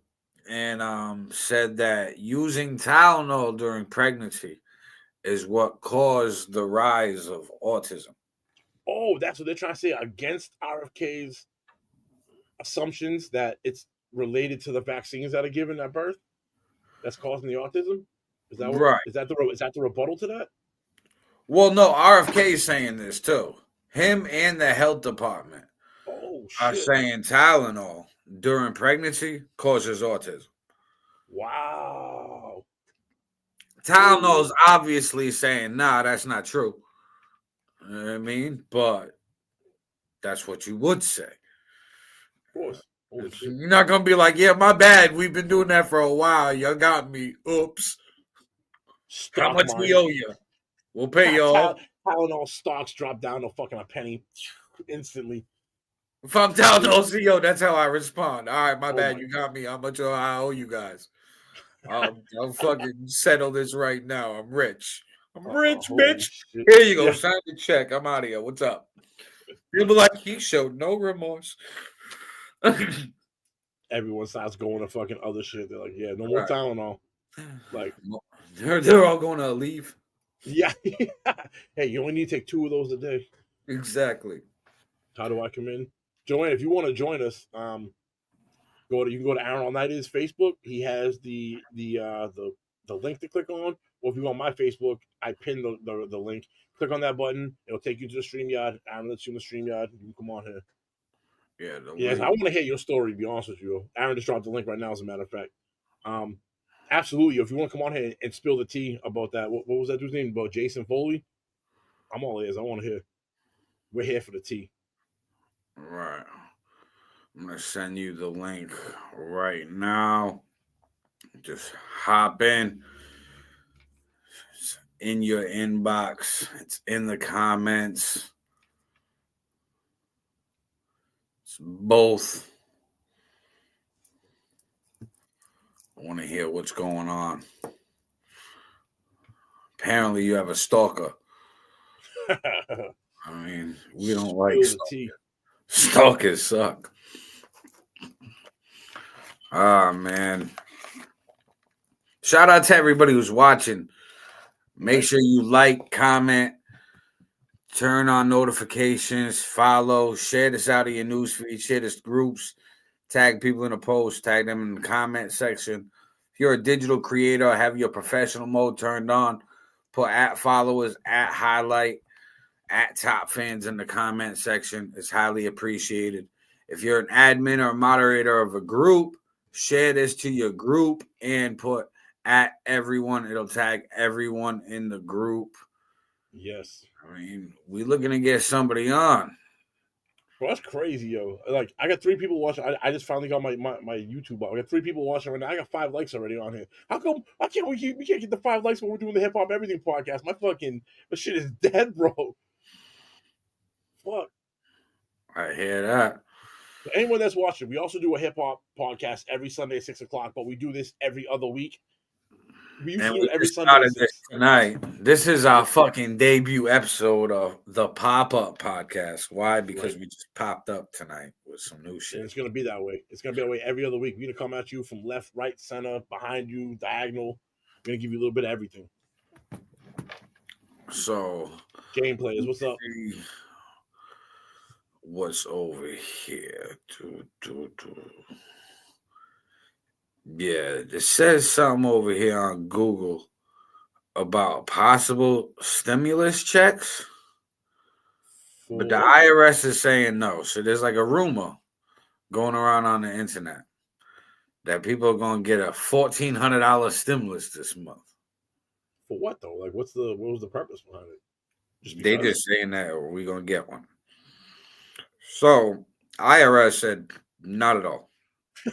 and said that using Tylenol during pregnancy is what caused the rise of autism. Oh, that's what they're trying to say against RFK's assumptions that it's related to the vaccines that are given at birth that's causing the autism. Is that what? Right. Is that the rebuttal to that? Well, no, RFK is saying this too. Him and the health department Oh are shit! saying Tylenol during pregnancy causes autism. Wow. Tylenol's obviously saying, nah, that's not true. You know what I mean? But that's what you would say. Of course. Holy shit. You're not going to be like, yeah, my bad. We've been doing that for a while. You got me. Oops. How Stock much we market. owe you? We'll pay you all. Tylenol stocks drop down to fucking a penny instantly. If I'm Tylenol CEO, that's how I respond. All right, my bad. my You got me. How much I owe you guys? I'll fucking settle this right now. I'm rich. I'm rich, holy bitch. shit. Here you go. Yeah. Sign the check. I'm out of here. What's up? People like he showed no remorse. Everyone starts going to fucking other shit. They're like, yeah, no more Right. Tylenol. Like, they're all going to leave. yeah. Hey, you only need to take 2 of those a day. Exactly. How do I come in? Joanne, if you want to join us, you can go to Aaron All-Niter's Facebook. He has the link to click on. Or if you go on my Facebook, I pinned the link. Click on that button. It'll take you to the StreamYard. Aaron lets you in the StreamYard. You can come on here. Yeah. Yes, I want to hear your story, to be honest with you. Aaron just dropped the link right now, as a matter of fact. Absolutely. If you want to come on here and spill the tea about that, what was that dude's name? About Jason Foley? I'm all ears. I want to hear. We're here for the tea. Right. I'm going to send you the link right now. Just hop in. It's in your inbox. It's in the comments. It's both. I want to hear what's going on. Apparently, you have a stalker. I mean, we don't like tea. Stalkers suck. Ah, man. Shout out to everybody who's watching. Make sure you like, comment, turn on notifications, follow, share this out of your newsfeed, share this groups, tag people in the post, tag them in the comment section. If you're a digital creator or have your professional mode turned on, put @followers, @highlight, @top fans in the comment section. It's highly appreciated. If you're an admin or a moderator of a group, share this to your group and put @everyone. It'll tag everyone in the group. Yes. I mean, we looking to get somebody on. Bro, that's crazy, yo. Like, I got 3 people watching. I just finally got my YouTube up. I got 3 people watching right now. I got 5 likes already on here. How come? Why can't we can't get the 5 likes when we're doing the Hip Hop Everything podcast? My shit is dead, bro. Fuck. I hear that. For anyone that's watching, we also do a hip hop podcast every Sunday at 6:00, but we do this every other week. We used to do it every Sunday at 6. Tonight. This is our fucking debut episode of the Pop-Up Podcast. Why? Because we just popped up tonight with some new shit. And it's going to be that way. It's going to be that way every other week. We're going to come at you from left, right, center, behind you, diagonal. We're going to give you a little bit of everything. So, game players, what's up? What's over here? Yeah, it says something over here on Google about possible stimulus checks. But the IRS is saying no. So there's like a rumor going around on the internet that people are going to get a $1,400 stimulus this month. For what though? Like, what was the purpose behind it? They just saying that, or we going to get one. So IRS said not at all.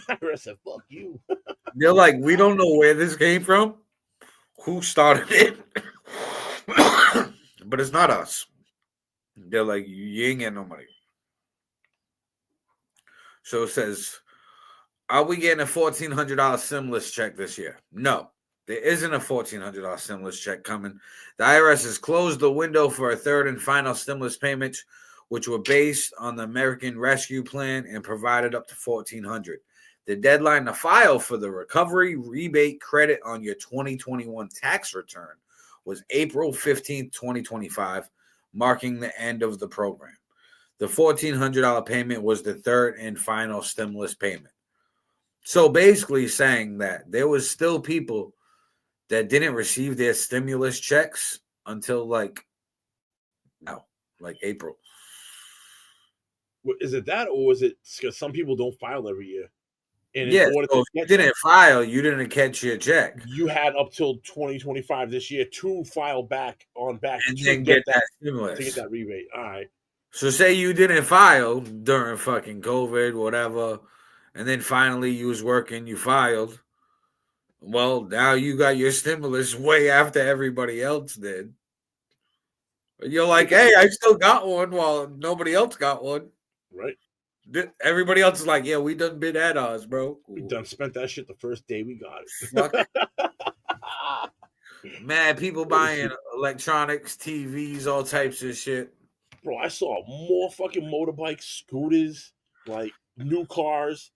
IRS said, fuck you. They're like, we don't know where this came from, who started it, but it's not us. They're like, you ain't getting no money. So it says, are we getting a $1,400 stimulus check this year? No, there isn't a $1,400 stimulus check coming. The IRS has closed the window for a third and final stimulus payments, which were based on the American Rescue Plan and provided up to $1,400. The deadline to file for the recovery rebate credit on your 2021 tax return was April 15th, 2025, marking the end of the program. The $1,400 payment was the third and final stimulus payment. So basically saying that there was still people that didn't receive their stimulus checks until like April. Is it that, or is it because some people don't file every year? And yeah, so if you didn't file, you didn't catch your check. You had up till 2025 this year to file back and then get that stimulus. To get that rebate. All right. So say you didn't file during fucking COVID, whatever, and then finally you was working, you filed. Well, now you got your stimulus way after everybody else did. You're like, hey, I still got one while nobody else got one. Right. Everybody else is like, yeah, we done been at ours, bro. We done spent that shit the first day we got it. Fuck. Man, people buying electronics, TVs, all types of shit. Bro, I saw more fucking motorbikes, scooters, like new cars.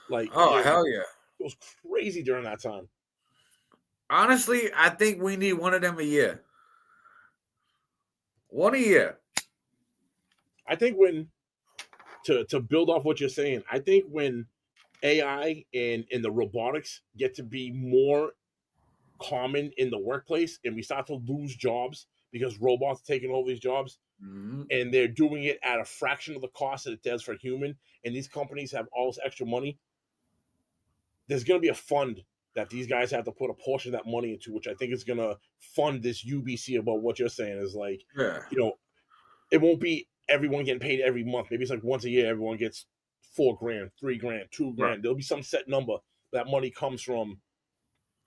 Like, hell yeah. It was crazy during that time. Honestly, I think we need one of them a year. One a year. I think when to build off what you're saying, I think when AI and the robotics get to be more common in the workplace and we start to lose jobs because robots are taking over these jobs, and they're doing it at a fraction of the cost that it does for a human, and these companies have all this extra money, there's going to be a fund that these guys have to put a portion of that money into, which I think is going to fund this UBC about what you're saying is like, it won't be everyone getting paid every month. Maybe it's like once a year, everyone gets $4,000, $3,000, $2,000. Right. There'll be some set number. That money comes from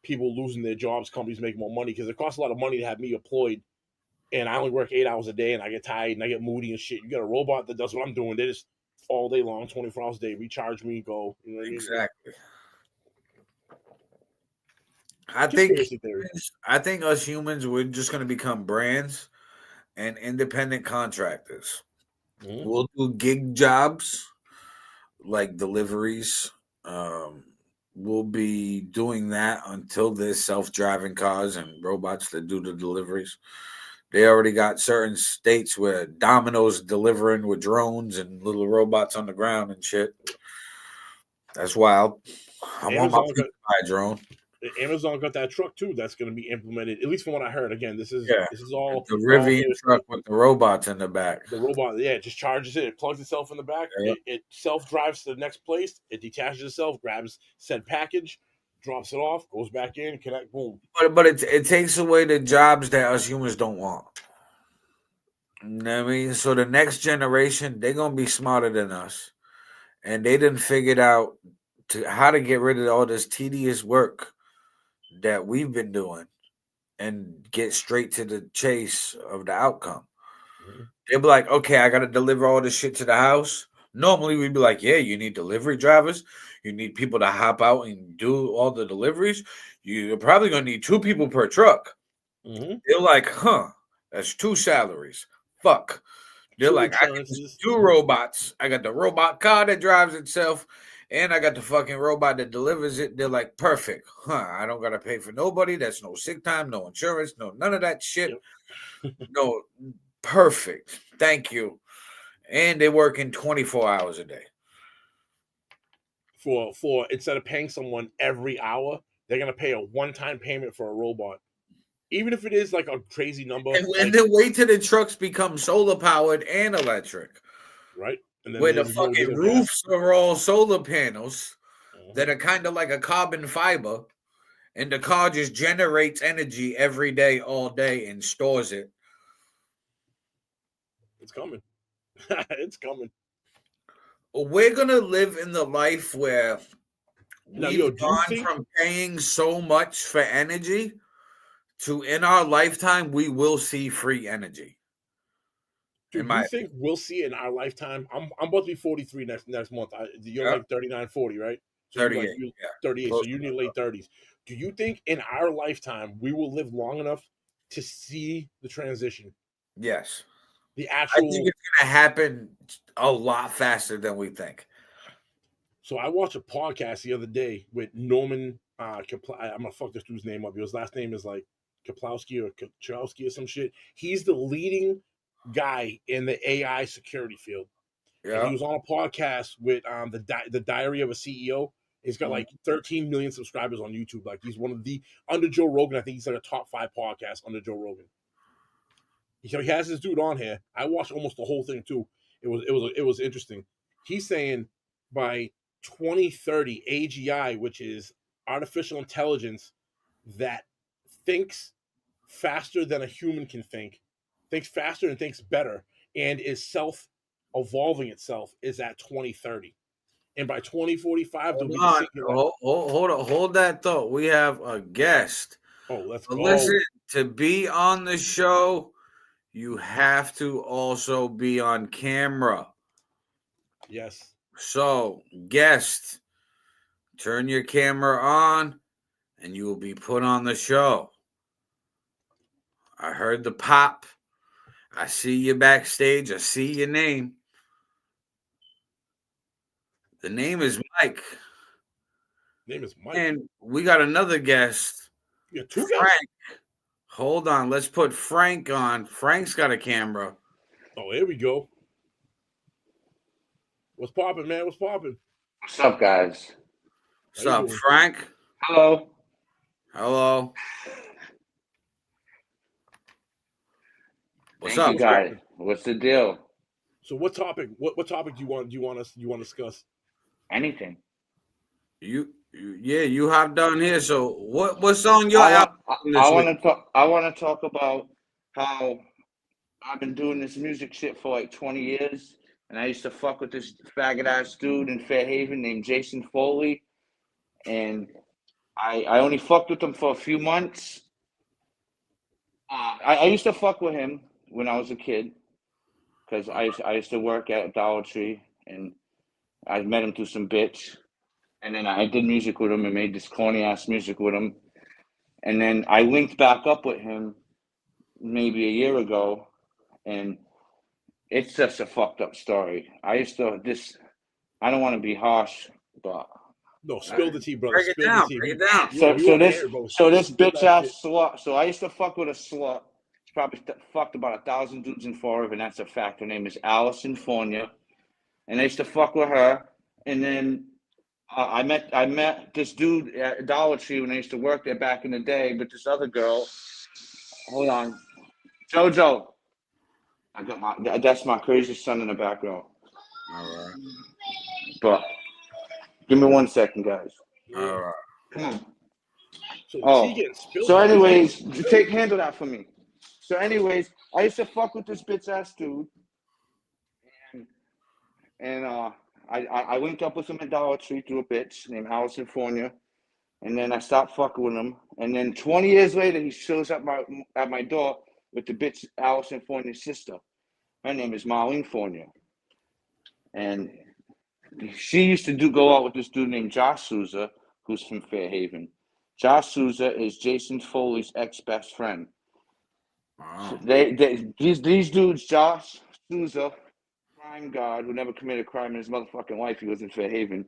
people losing their jobs, companies making more money, because it costs a lot of money to have me employed, and I only work 8 hours a day, and I get tired, and I get moody and shit. You got a robot that does what I'm doing. They just all day long, 24 hours a day, recharge me, go. You know what exactly. I mean? I think us humans, we're just going to become brands and independent contractors. We'll do gig jobs like deliveries. We'll be doing that until there's self-driving cars and robots that do the deliveries. They already got certain states where Domino's delivering with drones and little robots on the ground and shit. That's wild. I want my people to buy a drone. Amazon got that truck too. That's going to be implemented, at least from what I heard. Again, this is all the Rivian truck with the robots in the back. The robot, it just charges it. It plugs itself in the back. It self drives to the next place. It detaches itself, grabs said package, drops it off, goes back in, connect, boom. But it takes away the jobs that us humans don't want. You know what I mean? So the next generation, they're gonna be smarter than us, and they didn't figured out how to get rid of all this tedious work that we've been doing and get straight to the chase of the outcome. They'll be like, okay, I got to deliver all this shit to the house. Normally we'd be like, yeah, you need delivery drivers. You need people to hop out and do all the deliveries. You're probably going to need 2 people per truck. They're like, that's 2 salaries. Fuck. They're like, I got 2 robots. I got the robot car that drives itself, and I got the fucking robot that delivers it. They're like, perfect. I don't got to pay for nobody. That's no sick time, no insurance, no none of that shit. No, perfect. Thank you. And they're working 24 hours a day. For instead of paying someone every hour, they're going to pay a one-time payment for a robot. Even if it is like a crazy number. And then wait till the trucks become solar powered and electric. Right. And then where the fucking roofs are all solar panels that are kind of like a carbon fiber, and the car just generates energy every day, all day, and stores it. It's coming. It's coming. We're gonna live in the life where we've gone from paying so much for energy to, in our lifetime, we will see free energy. Do you think we'll see it in our lifetime? I'm about to be 43 next month. You're like 39, 40, right? So 38. 38. So you're in your late 30s. Do you think in our lifetime we will live long enough to see the transition? Yes. The actual. I think it's going to happen a lot faster than we think. So I watched a podcast the other day with Norman. I'm gonna fuck this dude's name up. His last name is like Kaplowski or Kachowski or some shit. He's the leading guy in the AI security field, and he Yeah. was on a podcast with the Diary of a CEO. He's got like 13 million subscribers on YouTube. Like he's one of the under Joe Rogan. I think he's like a top 5 podcast under Joe Rogan. So he has this dude on here. I watched almost the whole thing too. It was interesting. He's saying by 2030 AGI, which is artificial intelligence that thinks faster than a human can think, thinks faster and thinks better, and is self evolving itself, is at 2030. And by 2045, there'll Hold be the on. singular. Hold that thought. We have a guest. Oh, let's But go. listen, to be on the show, you have to also be on camera. Yes. So, guest, turn your camera on and you will be put on the show. I heard the pop. I see you backstage. I see your name. The name is Mike. Name is Mike. And we got another guest. You got 2 Frank. guys? Hold on. Let's put Frank on. Frank's got a camera. Oh, here we go. What's popping, man? What's popping? What's up, guys? What's up, Frank? Hello. Hello. What's Thank up, you, guys? What's the deal? So what topic? What topic do you want to discuss? Anything. You have done here. So what's on your I album? I want to talk about how I've been doing this music shit for like 20 years, and I used to fuck with this faggot ass dude in Fairhaven named Jason Foley, and I only fucked with him for a few months. I used to fuck with him when I was a kid, because I used to work at Dollar Tree, and I met him through some bitch, and then I did music with him and made this corny ass music with him, and then I linked back up with him maybe a year ago, and it's just a fucked up story. I don't want to be harsh, but No, spill the tea, brother. Break it Spill down. the tea. Break it down. So this bitch ass slut. So I used to fuck with a slut. She's probably fucked about 1,000 dudes in Florida, and that's a fact. Her name is Allison Fornia, and I used to fuck with her. And then I met this dude at Dollar Tree when I used to work there back in the day. But this other girl, hold on, JoJo. That's my crazy son in the background. All right. But give me 1 second, guys. All right. Come on. So, So anyways, handle that for me. So anyways, I used to fuck with this bitch ass dude, and I linked up with him at Dollar Tree through a bitch named Allison Fornia, and then I stopped fucking with him, and then 20 years later he shows up at my door with the bitch Allison Fornia's sister. Her name is Marlene Fornia, and she used to go out with this dude named Josh Souza, who's from Fairhaven. Josh Souza is Jason Foley's ex-best friend. Wow. These dudes, Josh Souza, crime god who never committed a crime in his motherfucking life. He was in Fairhaven. And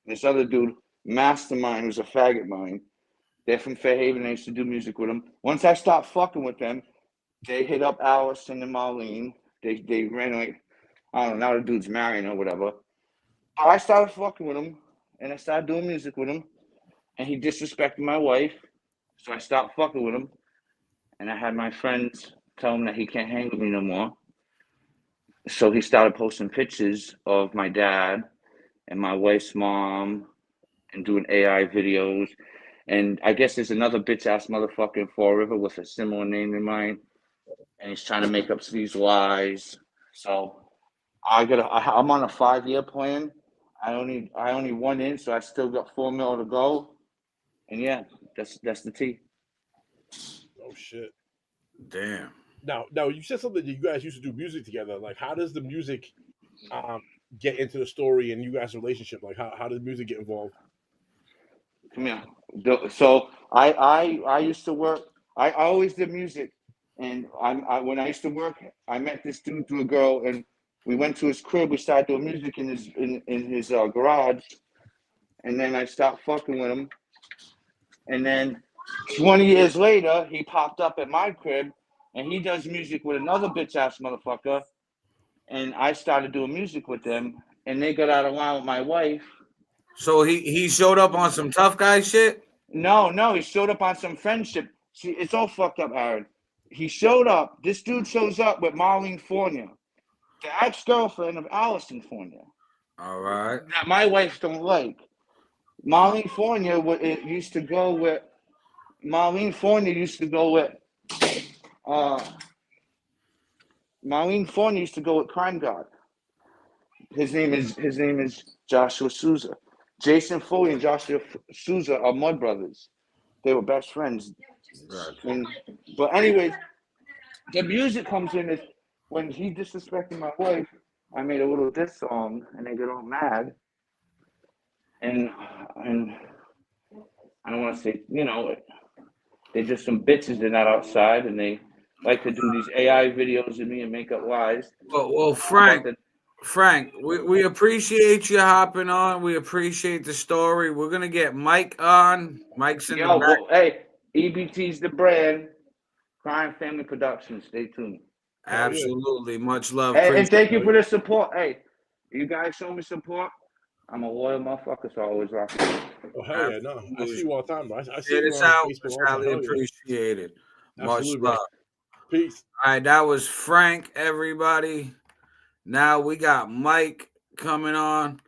this other dude, Mastermind, who's a faggot mind. They're from Fairhaven. I used to do music with them. Once I stopped fucking with them, they hit up Allison and Marlene. They ran like, I don't know, now the dude's marrying or whatever. But I started fucking with him, and I started doing music with him, and he disrespected my wife, so I stopped fucking with him, and I had my friends tell him that he can't hang with me no more. So he started posting pictures of my dad and my wife's mom and doing AI videos. And I guess there's another bitch-ass motherfucker in Fall River with a similar name in mine, and he's trying to make up these lies. So I'm on a 5-year plan. I only 1 in, so I still got 4 mil to go. And yeah, that's the tea. Oh shit! Damn. Now you said something that you guys used to do music together. Like, how does the music get into the story and you guys' relationship? Like, how does music get involved? Come here. So I used to work. I always did music, and when I used to work, I met this dude through a girl, and we went to his crib. We started doing music in his garage, and then I stopped fucking with him. And then 20 years later, he popped up at my crib, and he does music with another bitch ass motherfucker. And I started doing music with them, and they got out of line with my wife. So he showed up on some tough guy shit? No, he showed up on some friendship. See, it's all fucked up, Aaron. He showed up. This dude shows up with Marlene Fournier, the ex-girlfriend of Allison Fournier. All right. That my wife don't like. Marlene Fournier used to go with. Marlene Fournier used to go with. Marlene Fournier used to go with Crime God. His name is Joshua Souza. Jason Foley and Joshua Souza are mud brothers. They were best friends. Right. But anyways, the music comes in is when he disrespected my wife. I made a little diss song, and they get all mad. And I don't want to say, they're just some bitches. They're not outside, and they like to do these AI videos of me and make up lies. Well, Frank, we appreciate you hopping on. We appreciate the story. We're gonna get Mike on. Mike's in the back. Well, hey, EBT's the brand. Crime Family Productions. Stay tuned. Absolutely, much love. And thank you for the support. Hey, you guys show me support. I'm a loyal motherfucker, so I always rock. Oh hell yeah, no! I see you all the time, bro. I see Get you us on out. Facebook. Highly appreciated. Much love. Peace. All right, that was Frank, everybody. Now we got Mike coming on.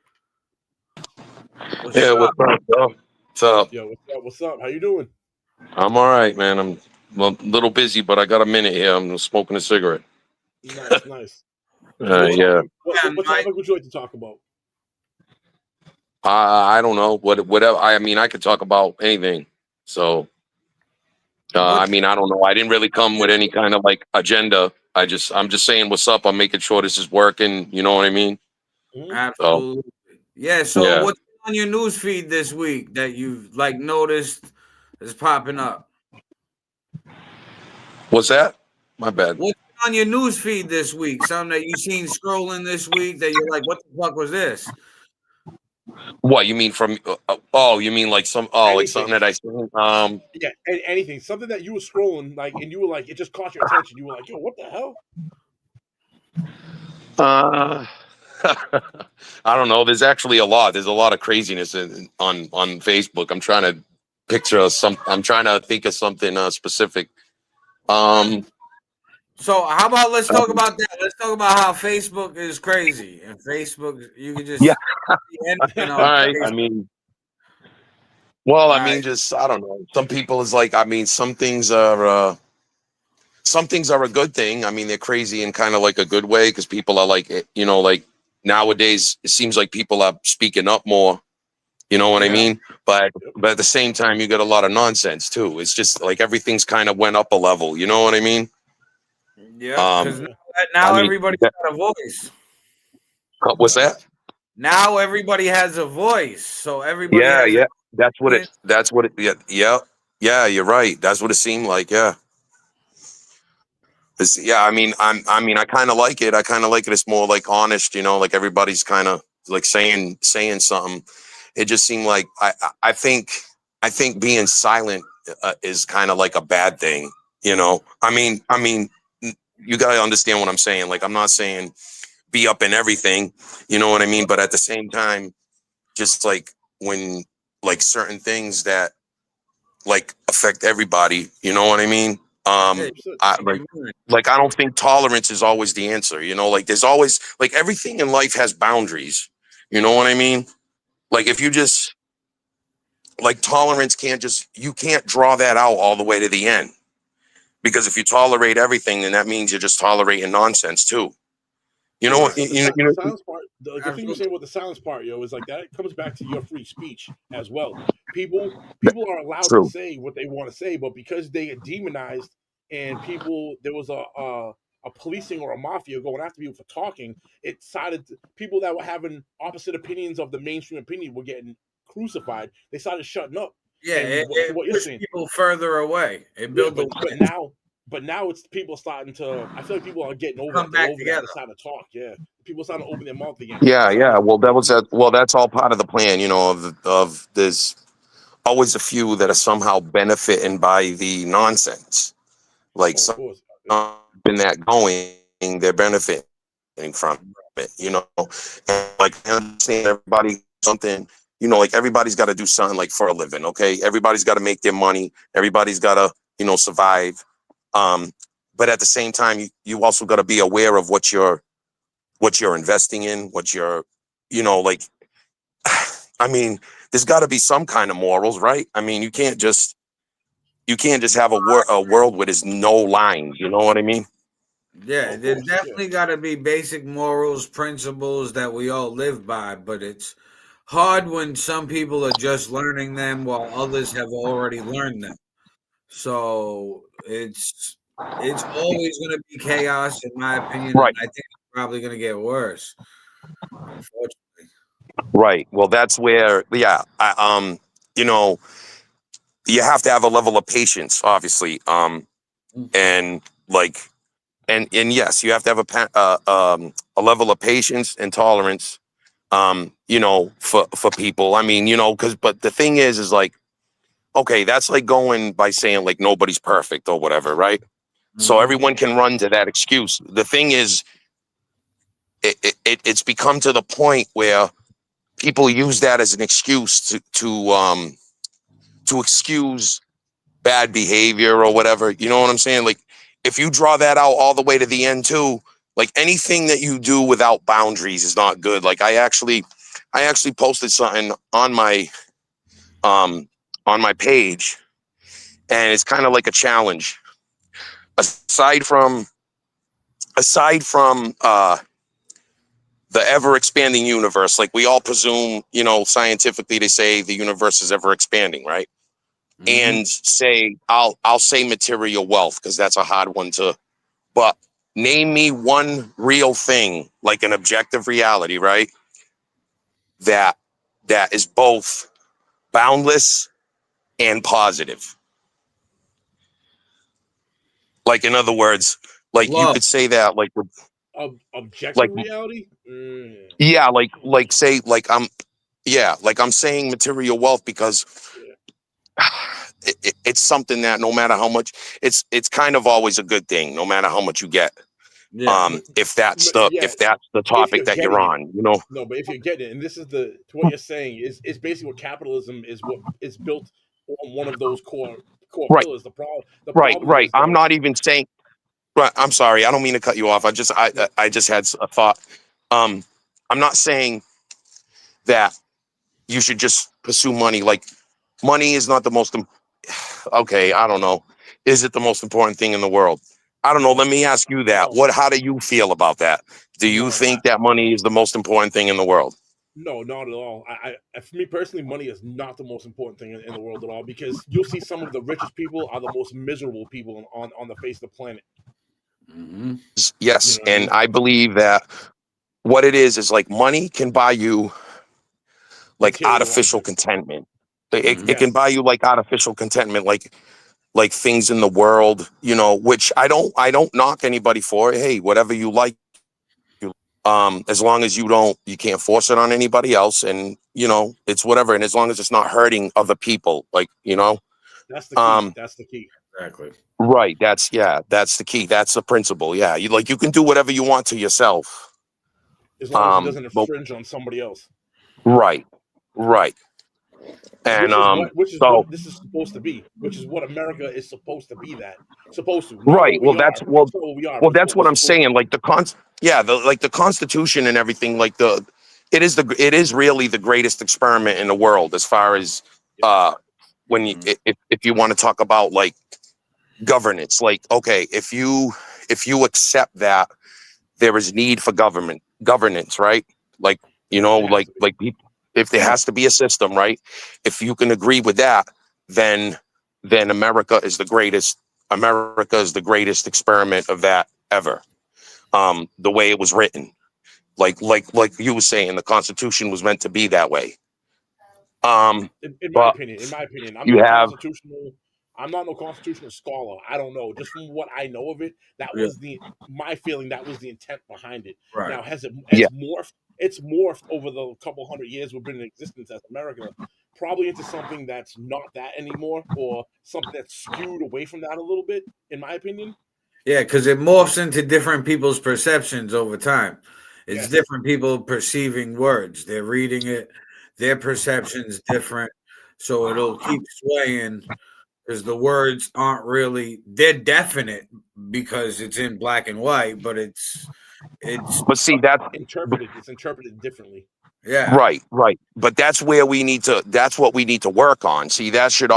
What's up, bro? What's up? Yo, what's up? How you doing? I'm all right, man. I'm a little busy, but I got a minute here. I'm smoking a cigarette. Nice. Yeah. What topic would you like to talk about? I don't know. Whatever. I mean, I could talk about anything. So, I mean, I don't know. I didn't really come with any kind of like agenda. I'm just saying what's up. I'm making sure this is working. You know what I mean? Absolutely. So, Yeah. So what's on your news feed this week that you've like noticed is popping up? What's that? My bad. What's on your news feed this week? Something that you seen scrolling this week that you're like, what the fuck was this? What you mean from? You mean like like something that I seen? Yeah, anything, something that you were scrolling like, and you were like, it just caught your attention. You were like, yo, what the hell? I don't know. There's actually a lot. There's a lot of craziness on Facebook. I'm trying to picture I'm trying to think of something specific. So how about let's talk about that? Let's talk about how Facebook is crazy. And Facebook, you can just all right. I mean, just I don't know. Some people is like, I mean, some things are a good thing. I mean, they're crazy in kind of like a good way because people are like, like nowadays it seems like people are speaking up more. You know what I mean? But at the same time, you get a lot of nonsense too. It's just like everything's kind of went up a level. You know what I mean? Yeah. Because now everybody's got a voice. What's that? Now everybody has a voice. So everybody. Yeah. That's what it. Yeah. You're right. That's what it seemed like. Yeah. I mean, I kind of like it. I kind of like it. It's more like honest, like everybody's kind of like saying something. It just seemed like I think being silent is kind of like a bad thing. I mean, you gotta understand what I'm saying. Like, I'm not saying be up in everything, you know what I mean? But at the same time, just like when like certain things that like affect everybody, you know what I mean? I don't think tolerance is always the answer, like there's always like everything in life has boundaries. You know what I mean? Like if you just like tolerance you can't draw that out all the way to the end. Because if you tolerate everything, then that means you're just tolerating nonsense too. You know what? The silence part, the thing you say about the silence part, is like that comes back to your free speech as well. People are allowed to say what they want to say, but because they get demonized and there was a policing or a mafia going after people for talking, people that were having opposite opinions of the mainstream opinion were getting crucified. They started shutting up. Yeah, it pushed people further away. It built but now but now it's people starting to. I feel like people are getting over Come that. They're back over that. together. They're starting to talk. Yeah, people starting to open their mouth again. Yeah, Starting yeah. to- Well, that's all part of the plan, you know, of there's always a few that are somehow benefiting by the nonsense. Like of some course. Yeah. in that going, they're benefiting from it, you know. And like I understand everybody something, you know, like everybody's got to do something like for a living, okay? Everybody's got to make their money. Everybody's got to, you know, survive. But at the same time, you also got to be aware of what you're investing in, what you're, you know, like, I mean, there's got to be some kind of morals, right? I mean, you can't just have a world where there's no lines. You know what I mean? Yeah, Of there's course. Yeah. definitely got to be basic morals, principles that we all live by, but it's hard when some people are just learning them while others have already learned them. So it's always going to be chaos, in my opinion, and Right, I think it's probably going to get worse. Unfortunately, right. Well, that's where, yeah, you know, you have to have a level of patience, obviously, and like, and yes, you have to have a level of patience and tolerance, you know, for people. I mean, you know, but the thing is like, okay, that's like going by saying like nobody's perfect or whatever, right? So hmm everyone can run to that excuse. The thing is, it's become to the point where people use that as an excuse to excuse bad behavior or whatever. You know what I'm saying? Like if you draw that out all the way to the end too, like anything that you do without boundaries is not good. Like I actually posted something um on my page, and it's kind of like a challenge. Aside from the ever expanding universe, like we all presume, you know, scientifically they say the universe is ever expanding, right? hmm And say I'll say material wealth because that's a hard one to, but name me one real thing, like an objective reality, right? That is both boundless and positive. Like in other words, like you love. could say that Objective like reality. Mm, yeah, like say like I'm saying material wealth because yeah. it's something that no matter how much it's kind of always a good thing no matter how much you get, Yeah, Yeah. if that's the If topic you're that you're getting it. on, you know. No, but if you're getting it, and this is the to what you're saying is basically what capitalism is. What is built on one of those core Right, pillars. The right, problem right. is I'm though. not even saying, right, I'm sorry, I don't mean to cut you off. No, I just had a thought. um I'm not saying that you should just pursue money. Like money is not the most okay, I don't know, is it the most important thing in the world? I don't know, let no, me ask you that. no, How do you feel about that? Do you no. think that money is the most important thing in the world? No, not at all. For me personally, money is not the most important thing in the world at all because you'll see some of the richest people are the most miserable people on the face of the planet. hmm You Yes, know what I and mean? I believe that what it is like money can buy you like Material artificial objects. contentment. It hmm can Yes, buy you like artificial contentment, like things in the world, you know, which I don't knock anybody for. Hey, whatever you like, as long as you can't force it on anybody else, and you know, it's whatever, and as long as it's not hurting other people, like, you know. that's the key. um That's the key. exactly. right, that's the key, that's the principle. Yeah, you can do whatever you want to yourself. As long as it doesn't But infringe on somebody else. right, right. And Which is so what this is supposed to be, which is what America is supposed to be. That supposed to, not right, what we are. It's not what we are, but it's that's what we're what I'm supposed to saying. be. Like the Constitution and everything. Like it is really the greatest experiment in the world as far as Yep. when you hmm if you want to talk about like governance. Like okay, if you accept that there is need for governance, right? Like you Yeah, know, it has to be. like people, if there has to be a system, right? If you can agree with that, then America is the greatest. America is the greatest experiment of that ever. The way it was written, like you were saying, the Constitution was meant to be that way. In my But opinion, I'm you not have constitutional. I'm not no constitutional scholar. I don't know. Just from what I know of it, that Yeah. was my feeling. That was the intent behind it. Right. Now, has it Yeah. morphed? It's morphed over the couple hundred years we've been in existence as America, probably into something that's not that anymore, or something that's skewed away from that a little bit, in my opinion. Yeah, because it morphs into different people's perceptions over time. It's Yes. different people perceiving words. They're reading it. Their perception's different. So it'll keep swaying because the words aren't really they're definite because it's in black and white, but it's But see, that's It's interpreted differently. yeah. right. But that's where that's what we need to work on. See, that should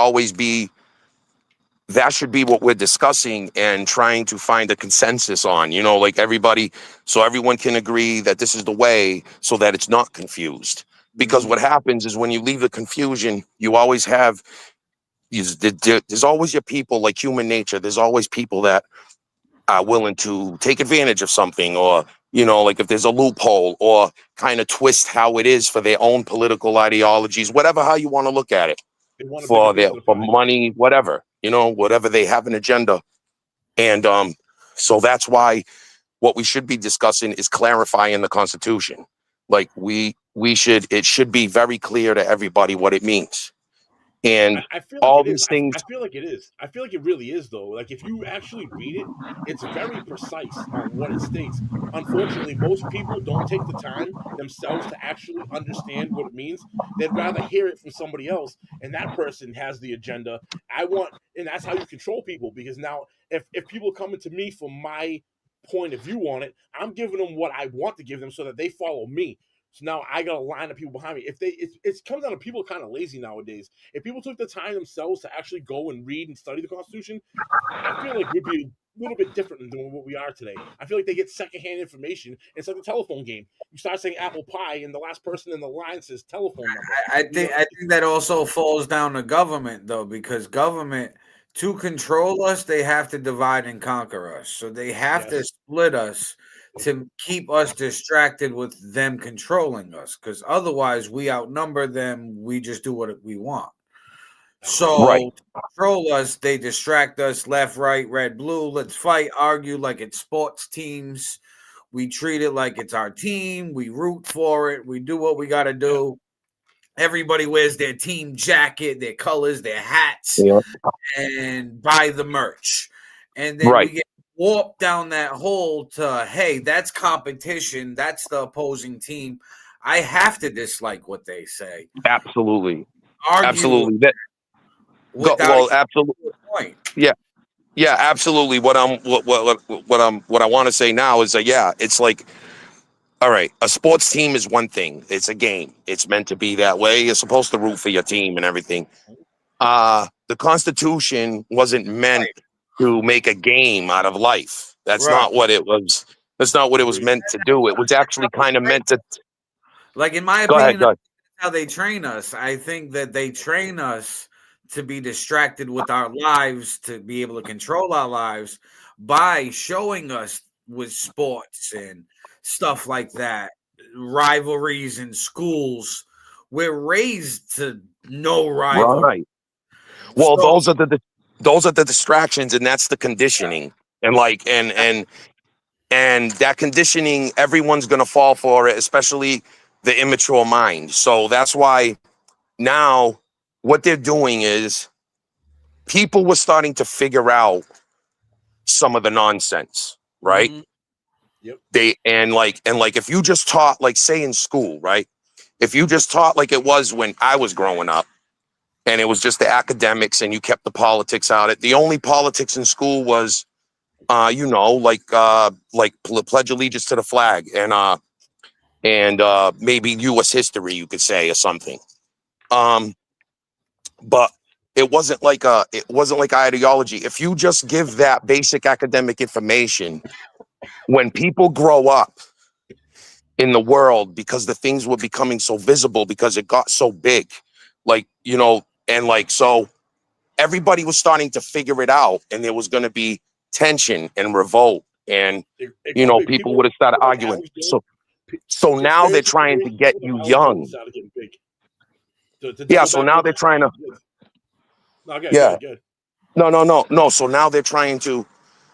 be what we're discussing and trying to find a consensus on, like everybody, so everyone can agree that this is the way so that it's not confused. Because what happens is when you leave the confusion, you always have, there's always your people, like human nature. There's always people that are willing to take advantage of something, or, like if there's a loophole, or kind of twist how it is for their own political ideologies, whatever, how you want to look at it, They want a bigger piece of the for pie. money, whatever, whatever they have an agenda. And so that's why what we should be discussing is clarifying the Constitution. Like it should be very clear to everybody what it means. And I feel like all it is. these things, I feel like it is. I feel like it really is, though. Like, if you actually read it, it's very precise on what it states. Unfortunately, most people don't take the time themselves to actually understand what it means. They'd rather hear it from somebody else, and that person has the agenda. And that's how you control people. Because now, if people are coming to me for my point of view on it, I'm giving them what I want to give them so that they follow me. So now I got a line of people behind me. It comes down to people kind of lazy nowadays. If people took the time themselves to actually go and read and study the Constitution, I feel like we'd be a little bit different than what we are today. I feel like they get secondhand information. It's like a telephone game. You start saying apple pie, and the last person in the line says telephone number. I think that also falls down to government though, because government, to control us, they have to divide and conquer us. So they have to split us to keep us distracted with them controlling us, because otherwise we outnumber them. We just do what we want. So right, to control us, they distract us left, right, red, blue. Let's fight, argue like it's sports teams. We treat it like it's our team. We root for it. We do what we got to do. Everybody wears their team jacket, their colors, their hats, and buy the merch. And then we get warped down that hole to, hey, that's competition. That's the opposing team. I have to dislike what they say. absolutely, Argue absolutely. without Absolutely, point. yeah, absolutely. What I want to say now is that it's like, all right, a sports team is one thing. It's a game. It's meant to be that way. You're supposed to root for your team and everything. The Constitution wasn't meant to make a game out of life. That's not what it was. That's not what it was meant to do. It was actually kind of meant to. Like, in my Go opinion, ahead. that's how they train us. I think that they train us to be distracted with our lives, to be able to control our lives by showing us with sports and stuff like that, rivalries in schools. We're raised to no rival. Right. Well, So, those are the distractions, and that's the conditioning. And like and that conditioning, everyone's gonna fall for it, especially the immature mind. So that's why now what they're doing is people were starting to figure out some of the nonsense, right? Yep. Like if you just taught, like, say in school, right? If you just taught like it was when I was growing up, and it was just the academics and you kept the politics out, the only politics in school was pledge allegiance to the flag, and maybe US history, you could say, or something. But it wasn't like ideology. If you just give that basic academic information, when people grow up in the world, because the things were becoming so visible, because it got so big, and like, so everybody was starting to figure it out, and there was going to be tension and revolt, and It got big. people would have started like arguing. Alex Jones, So now they're various trying to get generations of you Alex Jones young. started getting big. To Yeah, double so back now what they're you trying to said. No, yeah. good. No. So now they're trying to.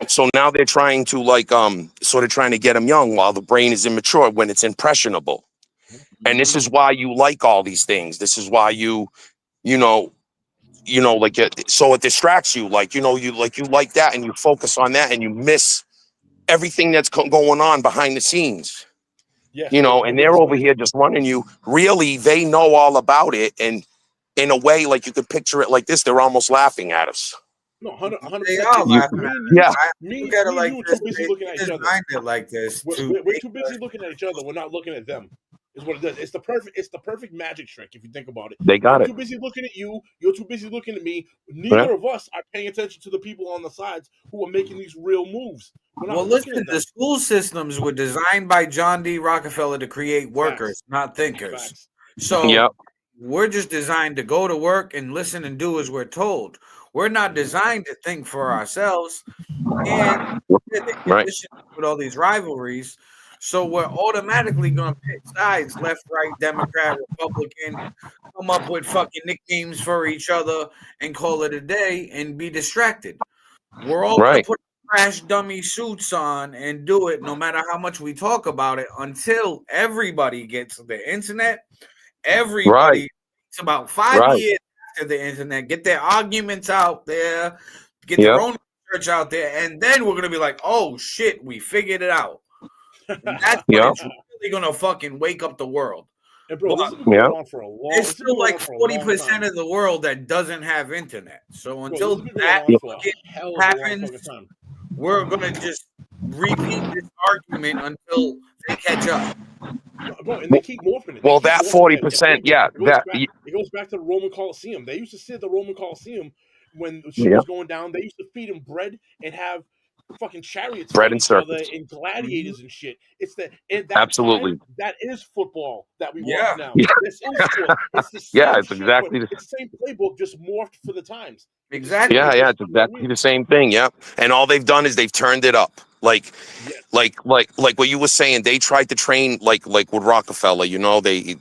So now they're trying to like sort of trying to get them young while the brain is immature when it's impressionable. And this is why you like all these things. This is why you know like so it distracts you. Like you like that, and you focus on that, and you miss everything that's going on behind the scenes. Yes, And they're over here just running you. Really, they know all about it, and in a way, like you could picture it like this: they're almost laughing at us. No, 100%. They are laughing Me at and us. you, Yeah. me Look at it and like you are this. too busy looking at each other. Designed it like this. We're too busy looking at each other. We're not looking at them. Is what it does. It's the perfect magic trick if you think about it. They got I'm it. too busy looking at you. You're too busy looking at me. Yeah. Neither of us are paying attention to the people on the sides who are making these real moves. We're not Well, looking listen, at them. the school systems were designed by John D. Rockefeller to create workers, Facts. not thinkers. Facts. So Yep. we're just designed to go to work and listen and do as we're told. We're not designed to think for ourselves. And they Right. condition us with all these rivalries. So we're automatically going to pick sides, left, right, Democrat, Republican, come up with fucking nicknames for each other and call it a day and be distracted. We're all going to Right. put crash dummy suits on and do it no matter how much we talk about it until everybody gets the internet. Everybody, it's about 5 Right. years after the internet, get their arguments out there, get Yep. their own research out there, and then we're going to be like, oh shit, we figured it out. And that's when Yep. it's really going to fucking wake up the world. And bro, But this has been going on for a long. there's This has been still going like on for a long 40% time. of the world that doesn't have internet. So Bro, until this has been that going on for fucking a hell of a long happens, fucking time. we're going to just repeat this argument until they catch up. Bro, and they keep morphing it. Well, that 40%, yeah, It goes back to the Roman Colosseum. They used to sit at the Roman Colosseum when shit Yeah. was going down. They used to feed them bread and have fucking chariots Bread fight and each other circus. and gladiators and shit. It's that Absolutely. time, that is football that we Yeah. watch now. Yeah. This is sport. It's the same Yeah, it's shit, exactly but the- it's the same playbook, just morphed for the times. Exactly. Yeah, it's exactly the same thing. Yeah, and all they've done is they've turned it up. Like what you were saying. They tried to train like with Rockefeller. They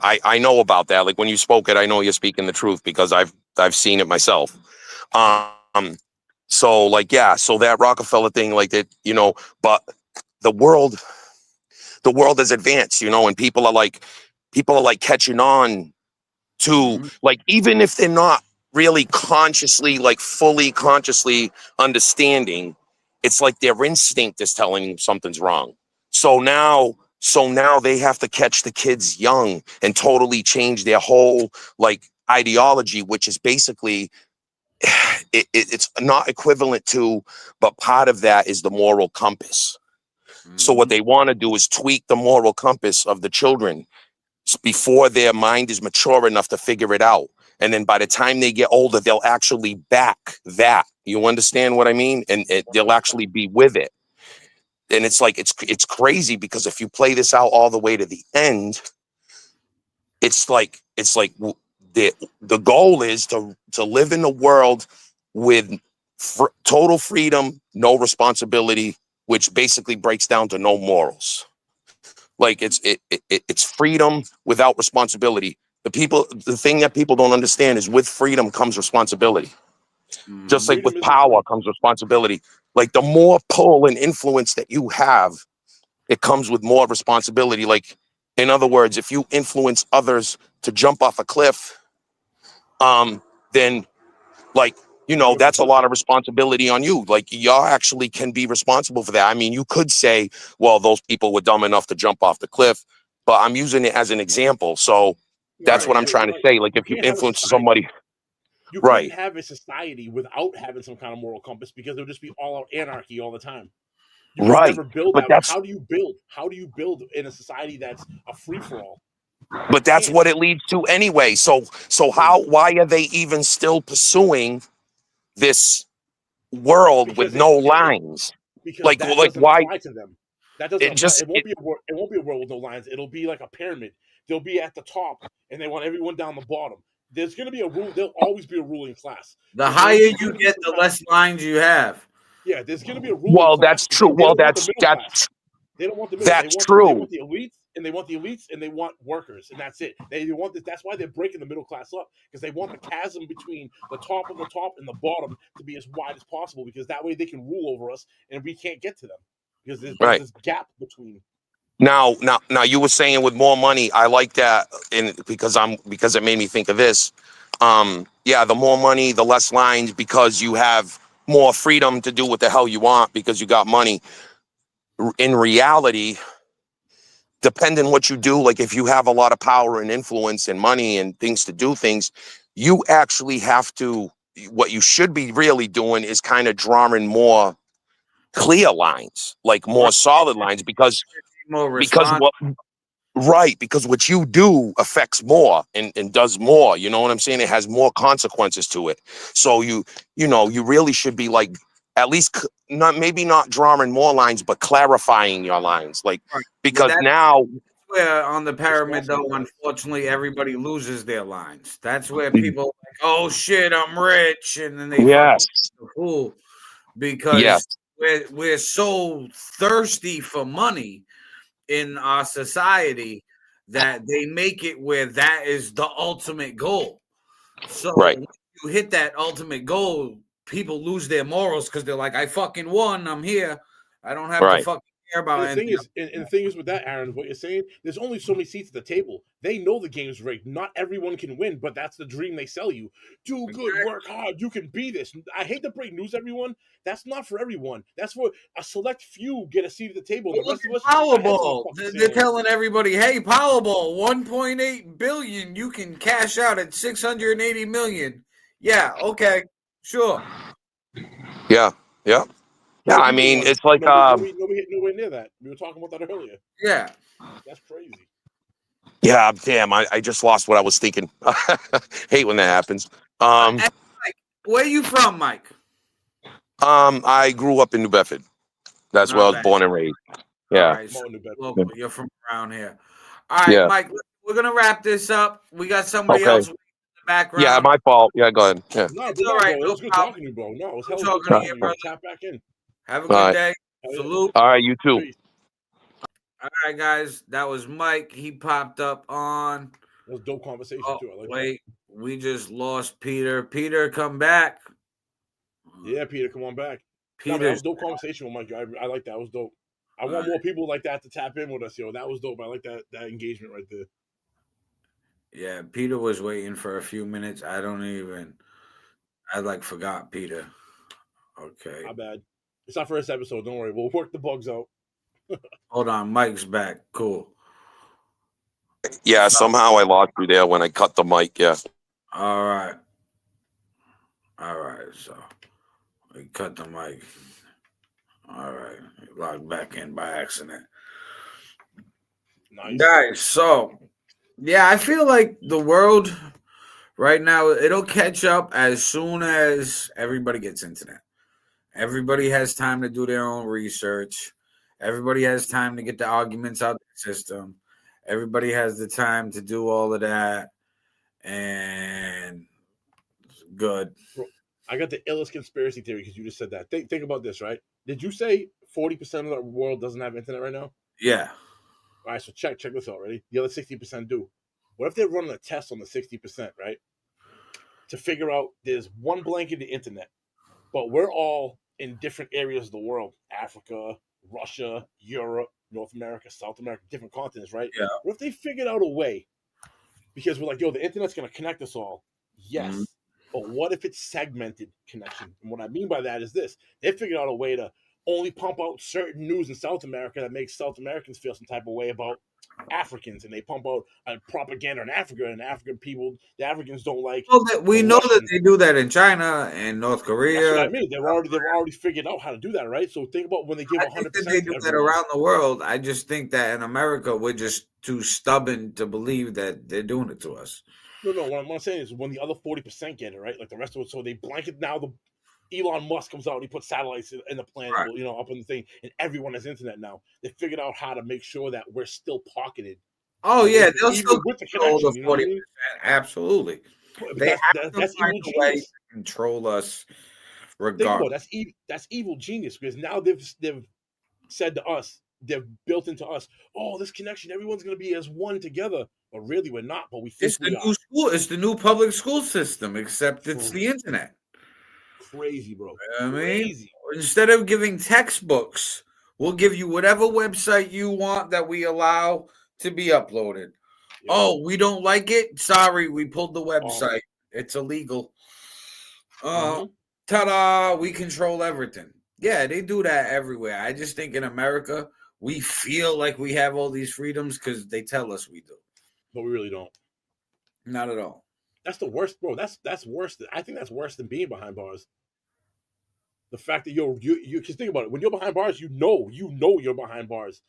I know about that. Like when you spoke it, I know you're speaking the truth because I've seen it myself. So so that Rockefeller thing, like that, but the world has advanced, and people are like catching on to like, even if they're not really consciously, like fully consciously understanding, it's like their instinct is telling them something's wrong. So now they have to catch the kids young and totally change their whole like ideology, which is basically it's not equivalent to, but part of that is the moral compass. So what they want to do is tweak the moral compass of the children before their mind is mature enough to figure it out. And then by the time they get older, they'll actually back that. You understand what I mean? And they'll actually be with it. And it's like, it's crazy because if you play this out all the way to the end, it's like the goal is to live in a world with total freedom, no responsibility, which basically breaks down to no morals. Like it's freedom without responsibility. The thing that people don't understand is with freedom comes responsibility. Just like with power comes responsibility. Like the more pull and influence that you have, it comes with more responsibility. Like, in other words, if you influence others to jump off a cliff, then like, that's a lot of responsibility on you. Like, you actually can be responsible for that. I mean, you could say, well, those people were dumb enough to jump off the cliff, but I'm using it as an example. So that's what I'm trying to say. Like, if you influence somebody, you right? Couldn't have a society without having some kind of moral compass because it would just be all out anarchy all the time. You could never build But that. How do you build? How do you build in a society that's a free for all? But that's what it leads to anyway. So why are they even still pursuing this world with no lines? Because like why? Apply to them. That doesn't apply. It won't be a world with no lines. It'll be like a pyramid. They'll be at the top, and they want everyone down the bottom. There's going to be a rule. There'll always be a ruling class. The higher you get, the less lines you have. Yeah, there's going to be a ruling Well, class. that's true. Well, that's they don't want the middle. That's true. They want the elites, and they want the elites, and they want workers, and that's it. They want this. That's why they're breaking the middle class up, because they want the chasm between the top of the top and the bottom to be as wide as possible, because that way they can rule over us, and we can't get to them because there's this gap between. Now, you were saying with more money. I like that, because it made me think of this. Yeah, the more money, the less lines, because you have more freedom to do what the hell you want because you got money. In reality, depending what you do, like if you have a lot of power and influence and money and things to do things, you actually have to. What you should be really doing is kind of drawing more clear lines, like more solid lines, because More what because what you do affects more and does more. You know what I'm saying? It has more consequences to it. So you really should be like at least not drawing more lines, but clarifying your lines, like because now. Where on the pyramid, though, unfortunately, everybody loses their lines. That's where people are like, "Oh shit, I'm rich," and then they fucking the fool because we're so thirsty for money in our society that they make it where that is the ultimate goal. So when you hit that ultimate goal, people lose their morals because they're like, "I fucking won. I'm here. I don't have to fucking." About and the thing is with that, Aaron, what you're saying, there's only so many seats at the table. They know the game's rigged. Not everyone can win, but that's the dream they sell you. Do good, work hard, you can be this. I hate to break news, everyone. That's not for everyone. That's for a select few get a seat at the table. The rest of us, Powerball. They're telling everybody, hey, Powerball, 1.8 billion. You can cash out at 680 million. Yeah, okay, sure. Yeah. Yeah, I mean, it's like nobody hit nowhere near that. We were talking about that earlier. Yeah, that's crazy. Yeah, damn, I just lost what I was thinking. Hate when that happens. Mike, where are you from, Mike? I grew up in New Bedford. That's where I was born and raised. Yeah. All right, so you're from around here. All right, Mike, we're gonna wrap this up. We got somebody else in the background. Yeah, my fault. Yeah, go ahead. Yeah. No, it's all right. Bro. It was good talking to you, bro. No, it was hell good talking to you, bro. Tap back in. Have a good day. Salute. All right, you too. Peace. All right, guys. That was Mike. He popped up on. It was a dope conversation too. I like wait, we just lost Peter. Peter, come back. Yeah, Peter, come on back. Peter, that was a dope conversation with Mike. I like that. It was dope. I want more people like that to tap in with us, yo. That was dope. I like that engagement right there. Yeah, Peter was waiting for a few minutes. I forgot Peter. Okay. Not bad. It's our first episode. Don't worry. We'll work the bugs out. Hold on. Mike's back. Cool. Yeah, somehow I lost you there when I cut the mic. Yeah. All right. So we cut the mic. All right. Logged back in by accident. Nice. Guys, so yeah, I feel like the world right now, it'll catch up as soon as everybody gets internet. Everybody has time to do their own research. Everybody has time to get the arguments out of the system. Everybody has the time to do all of that. And good. Bro, I got the illest conspiracy theory because you just said that. Think about this, right? Did you say 40% of the world doesn't have internet right now? Yeah. All right, so check this out, ready? The other 60% do. What if they're running a test on the 60%, right? To figure out there's one blanket of the internet, but we're all in different areas of the world. Africa, Russia, Europe, North America, South America, different continents, right? Yeah. What if they figured out a way? Because we're like, yo, the internet's going to connect us all. Yes. Mm-hmm. But what if it's segmented connection? And what I mean by that is this. They figured out a way to only pump out certain news in South America that makes South Americans feel some type of way about Africans, and they pump out propaganda in Africa, and African people, the Africans don't like. We know that they do that in China and North Korea. That's what I mean. They've already figured out how to do that, right? So think about when they give 100%. They do that around the world. I just think that in America we're just too stubborn to believe that they're doing it to us. No. What I'm saying is when the other 40% get it, right? Like the rest of it, so they blanket now. The Elon Musk comes out and he puts satellites in the planet, right, up in the thing, and everyone has internet now. They figured out how to make sure that we're still pocketed. Oh yeah, they'll still control the 40%. Absolutely. That's evil genius. Control us, regardless. That's evil genius, because now they've said to us, they're built into us. Oh, this connection, everyone's gonna be as one together. But really, we're not. But we think It's the we new are. school. It's the new public school system, except it's the internet. Crazy, bro. You know what I mean? Crazy. Instead of giving textbooks, we'll give you whatever website you want that we allow to be uploaded. Yeah. Oh, we don't like it? Sorry, we pulled the website. It's illegal. Ta-da, we control everything. Yeah, they do that everywhere. I just think in America, we feel like we have all these freedoms because they tell us we do. But we really don't. Not at all. That's the worst, bro. That's worse. I think that's worse than being behind bars. The fact that you because think about it. When you're behind bars, you know you're behind bars.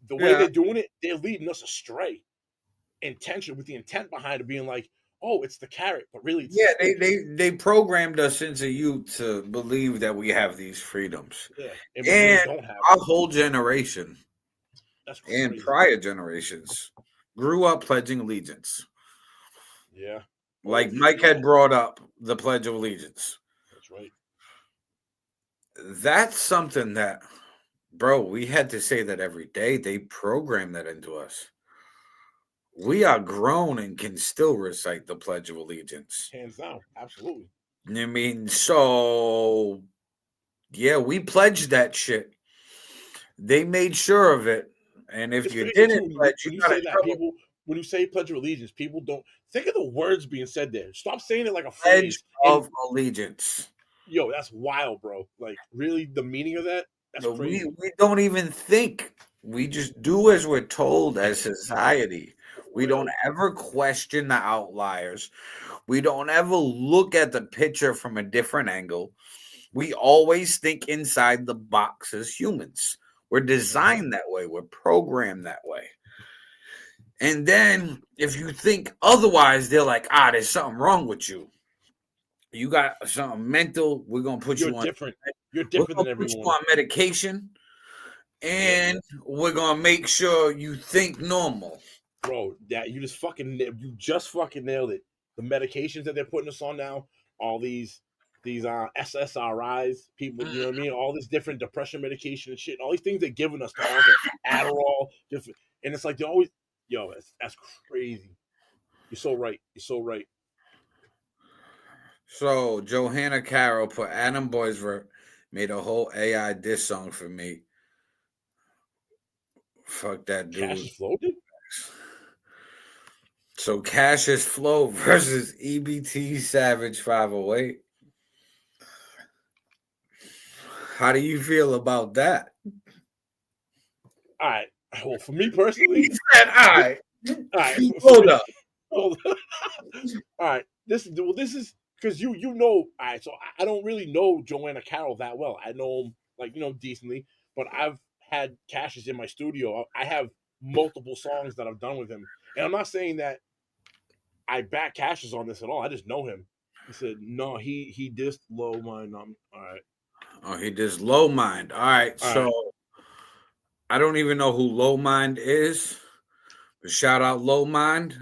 The way they're doing it, they're leading us astray. With the intent behind it being like, oh, it's the carrot, but really, it's they programmed us into youth to believe that we have these freedoms. Yeah, and we don't have our whole generation and prior generations grew up pledging allegiance. Yeah, like Mike had brought up the Pledge of Allegiance. That's right. That's something that, bro, we had to say that every day. They programmed that into us. We are grown and can still recite the Pledge of Allegiance. Hands down. Absolutely. I mean, so, yeah, we pledged that shit. They made sure of it. And if you didn't pledge, when you say that, when you say Pledge of Allegiance, people don't think of the words being said there. Stop saying it like a phrase. Pledge of Allegiance. Yo, that's wild, bro. Like, really, the meaning of that? That's crazy. We don't even think. We just do as we're told as society. We don't ever question the outliers. We don't ever look at the picture from a different angle. We always think inside the box as humans. We're designed that way. We're programmed that way. And then if you think otherwise, they're like, there's something wrong with you. You got something mental. We're going to put you on. Different. You're different than everyone. Put you on medication. And we're going to make sure you think normal. Bro, you just fucking nailed it. The medications that they're putting us on now, all these SSRIs, people, you know what I mean? All this different depression medication and shit, all these things they're giving us to alter Adderall, and it's like they always, that's crazy. You're so right. You're so right. So Johanna Carroll put Adam Boisvert made a whole AI diss song for me. Fuck that dude. Cassius Flow did? So Cassius Flow versus EBT Savage 508. How do you feel about that? All right. Well, for me personally, he said, all right. Hold up. All right. This is because you know. All right. So I don't really know Joanna Carroll that well. I know him decently, but I've had Cassius in my studio. I have multiple songs that I've done with him, and I'm not saying that I back Cassius on this at all. I just know him. He said no. He dissed Low Mind. All right. Oh, he dissed Low Mind. All right. So I don't even know who Low Mind is. But shout out Low Mind.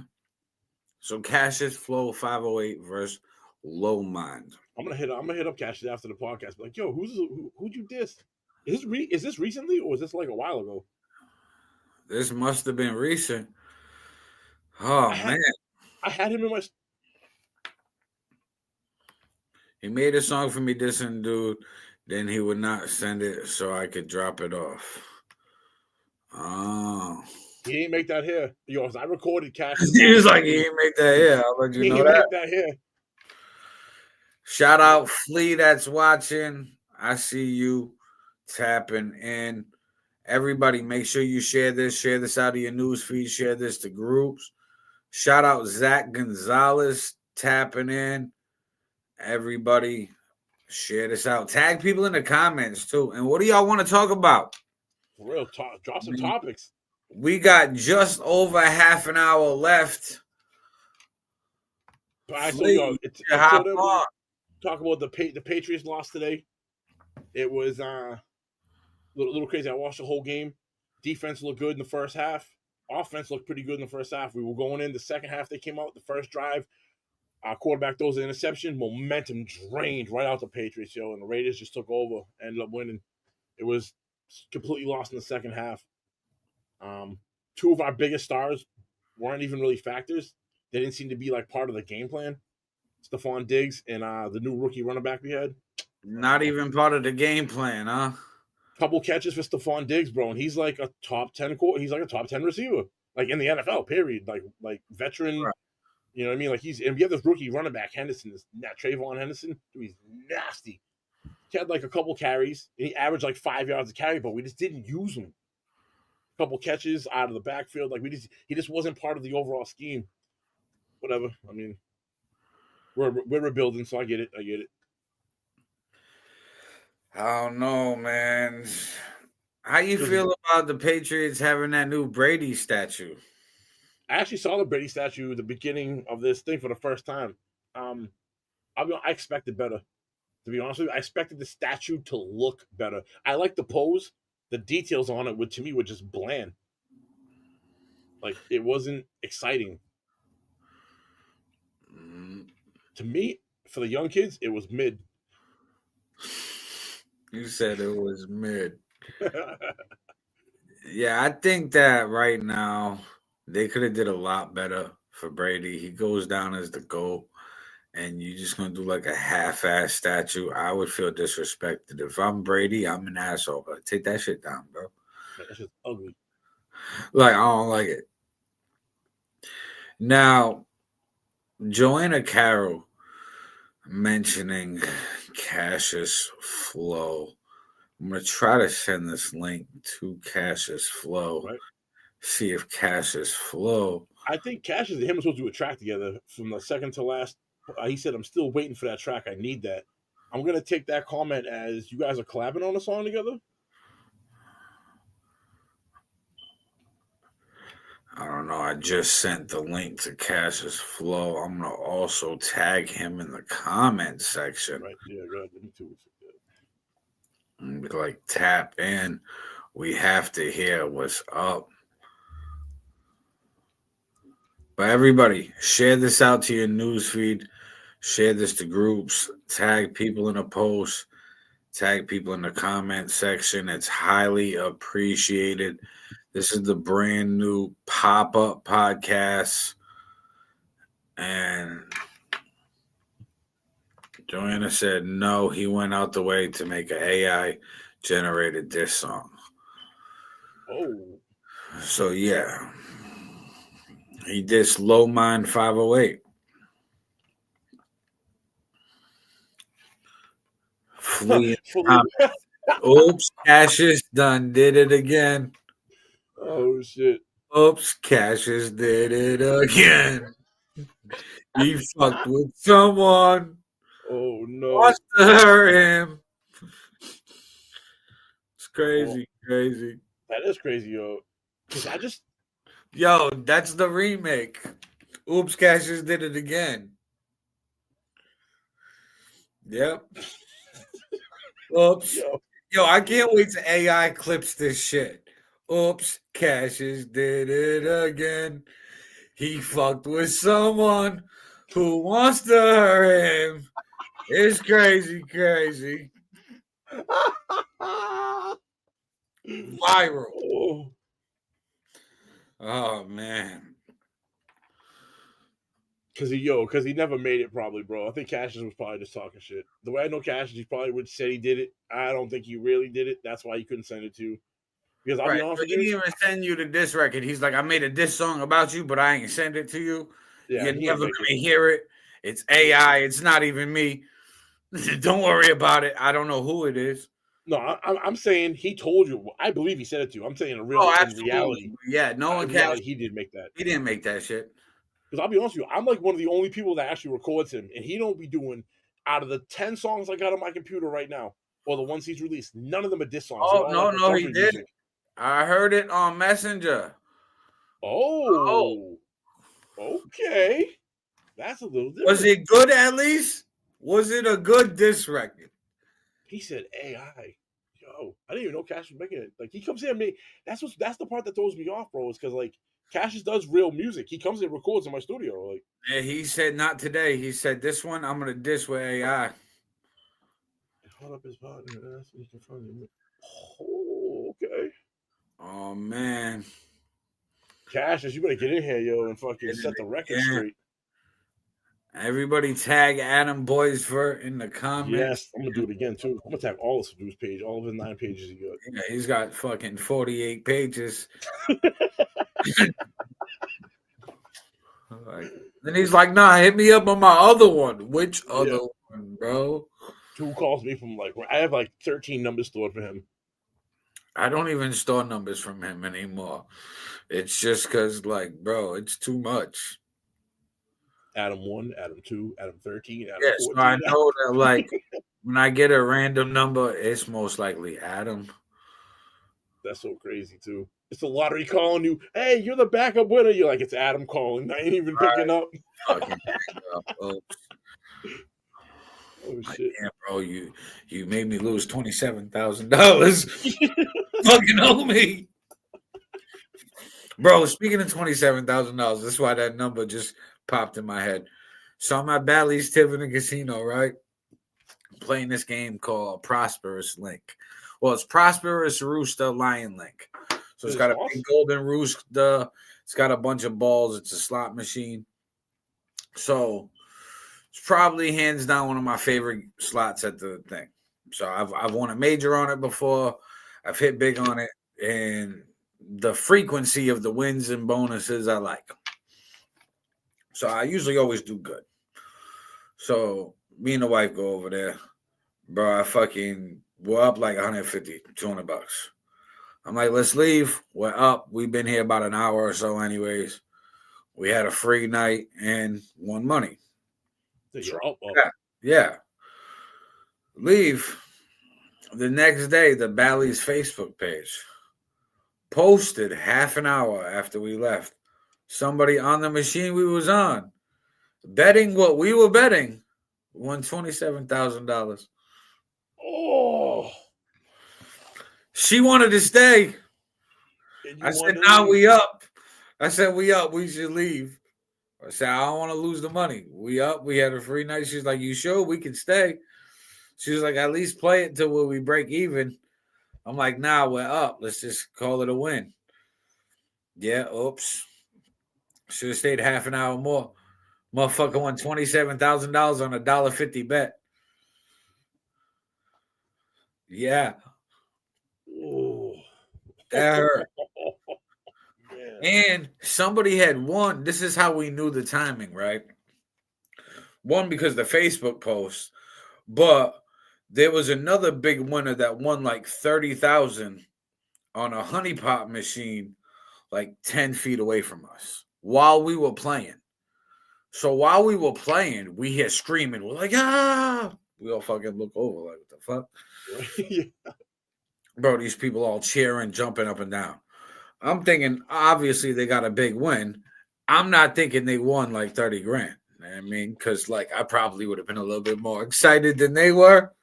So Cassius Flow 508 versus Low Mind. I'm gonna hit up Cassius after the podcast. Be like, yo, who'd you diss? Is this recently or was this like a while ago? This must have been recent. Oh man. I had him in my. He made a song for me dissing dude. Then he would not send it so I could drop it off. Oh. He didn't make that here. Yo, I recorded Cassius. He was like, he didn't make that here. I'll let you know that. Make that here. Shout out Flea that's watching. I see you tapping in. Everybody, make sure you share this out of your news feed. Share this to groups. Shout out Zach Gonzalez tapping in. Everybody, share this out. Tag people in the comments too. And what do y'all want to talk about? For real talk. Drop some topics. We got just over half an hour left. Talk about the Patriots lost today. It was a little crazy. I watched the whole game. Defense looked good in the first half. Offense looked pretty good in the first half. We were going in the second half. They came out the first drive. Our quarterback throws an interception. Momentum drained right out the Patriots, and the Raiders just took over. Ended up winning. It was completely lost in the second half. Two of our biggest stars weren't even really factors. They didn't seem to be like part of the game plan. Stephon Diggs and the new rookie running back we had. Not even part of the game plan, huh? Couple catches for Stephon Diggs, bro, and he's like a top 10 he's like a top 10 receiver, like in the NFL, period. Like veteran, Right. you know what I mean? Like and we have this rookie running back, Henderson, Trayvon Henderson, dude, he's nasty. He had like a couple carries, and he averaged like 5 yards a carry, but we just didn't use him. A couple catches out of the backfield, like he just wasn't part of the overall scheme. Whatever. I mean, we're rebuilding, so I get it. I don't know, man. How you feel about the Patriots having that new Brady statue? I actually saw the Brady statue at the beginning of this thing for the first time. I expected better. To be honest with you, I expected the statue to look better. I like the pose. The details on it to me were just bland. Like, it wasn't exciting. To me, for the young kids, it was mid. You said it was mid. Yeah, I think that right now they could have did a lot better for Brady. He goes down as the GOAT, and you're just gonna do like a half-ass statue. I would feel disrespected. If I'm Brady, I'm an asshole. But take that shit down, bro. That shit's ugly. Like, I don't like it. Now, Joanna Carroll mentioning Cassius Flow. I'm going to try to send this link to Cassius Flow. Right. See if Cassius Flow. I think Cassius and him are supposed to do a track together from the second to last. He said, I'm still waiting for that track. I need that. I'm going to take that comment as you guys are collabing on a song together. I don't know. I just sent the link to Cassius Flow. I'm going to also tag him in the comment section. Right. Yeah, go ahead. Me too. And be like, tap in. We have to hear what's up. But everybody, share this out to your newsfeed. Share this to groups. Tag people in a post. Tag people in the comment section. It's highly appreciated. This is the brand new pop-up podcast. And Joanna said no, he went out the way to make an AI-generated diss song. Oh. So, yeah. He dissed Low Mind 508. Oops, Cassius done did it again. Oh, shit. Oops, Cassius did it again. He fucked with someone. Oh, no. Wants to hurt him. It's crazy, crazy. That is crazy, yo. Because Yo, that's the remake. Oops, Cassius did it again. Yep. Oops. Yo, I can't wait till AI clips this shit. Oops, Cassius did it again. He fucked with someone who wants to hurt him. It's crazy, crazy. Viral. Oh, man. Because he never made it, probably, bro. I think Cassius was probably just talking shit. The way I know Cassius, he probably would say he did it. I don't think he really did it. That's why he couldn't send it to you. Because I'll be honest with you. He didn't even send you the diss record. He's like, I made a diss song about you, but I ain't send it to you. Yeah, You're never going to hear it. It's AI. It's not even me. Don't worry about it. I don't know who it is. No, I'm saying he told you. I believe he said it to you. I'm saying in reality. Yeah, no one can. He didn't make that. He didn't make that shit. Because I'll be honest with you, I'm like one of the only people that actually records him, and he don't be doing out of the 10 songs I got on my computer right now, or the ones he's released. None of them are diss songs. Oh no, he did. I heard it on Messenger. Oh, okay. That's a little different. Was it good at least? Was it a good diss record? He said AI. Yo, I didn't even know Cash was making it. Like, he comes in and that's the part that throws me off, bro. Is because like Cassius does real music. He comes in and records in my studio. Like, and he said not today. He said this one I'm gonna diss with AI. Hold up his partner. That's what he confronted me. Oh. Okay. Oh man. Cassius, you better get in here, yo, and fucking set the record straight. Everybody tag Adam Boys for in the comments. Yes, I'm gonna do it again too. I'm gonna tag all of Sadu's page, all of his 9 pages he got. Yeah, he's got fucking 48 pages. Then he's like, nah, hit me up on my other one. Which other one, bro? Who calls me from I have 13 numbers stored for him. I don't even store numbers from him anymore. It's just because, bro, it's too much. Adam 1, Adam 2, Adam 13, Adam 14. So I know that, when I get a random number, it's most likely Adam. That's so crazy, too. It's the lottery calling you. Hey, you're the backup winner. You're like, it's Adam calling. I ain't even picking up. Fucking up, folks. Oh, shit. Damn, bro, you made me lose $27,000. Fucking owe me. Bro, speaking of $27,000, that's why that number just popped in my head. So I'm at Bally's Tiverton Casino, right? Playing this game called Prosperous Link. Well, it's Prosperous Rooster Lion Link. So it's got a big golden rooster. It's got a bunch of balls. It's a slot machine. So it's probably hands down one of my favorite slots at the thing. So I've won a major on it before. I've hit big on it. And the frequency of the wins and bonuses I like. So I usually always do good. So me and the wife go over there. Bro, we're up like 150, 200 bucks. I'm like, let's leave. We're up. We've been here about an hour or so anyways. We had a free night and won money. So you're up. Yeah. Leave. The next day, the Bally's Facebook page posted half an hour after we left. Somebody on the machine we was on, betting what we were betting, won $27,000. Oh. She wanted to stay. I said, now we up. I said, we up. We should leave. I said, I don't want to lose the money. We up. We had a free night. She's like, you sure we can stay? She was like, at least play it till we break even. I'm like, nah, we're up. Let's just call it a win. Yeah, oops. Should have stayed half an hour more. Motherfucker won $27,000 on a $1.50 bet. Yeah. Oh. That hurt. And somebody had won. This is how we knew the timing, right? One, because the Facebook post, but there was another big winner that won like $30,000 on a honeypot machine, like 10 feet away from us while we were playing. So while we were playing, we hear screaming. We're like, ah! We all fucking look over like, what the fuck? Yeah. Bro, these people all cheering, jumping up and down. I'm thinking, obviously, they got a big win. I'm not thinking they won like 30 grand. I mean, because I probably would have been a little bit more excited than they were.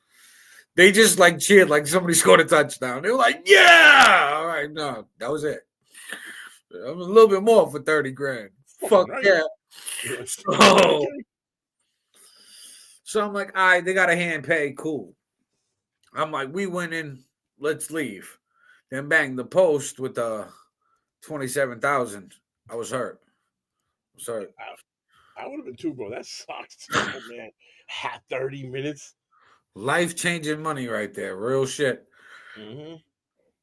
They just cheered like somebody scored a touchdown. They were like, yeah! All right, no, that was it. A little bit more for 30 grand. Fuck right. Yeah. So I'm like, all right, they got a hand pay. Cool. I'm like, we went in. Let's leave. Then bang, the post with the 27,000. I was hurt. I would have been too, bro. That sucks, man. 30 minutes. Life-changing money right there. Real shit. Mm-hmm.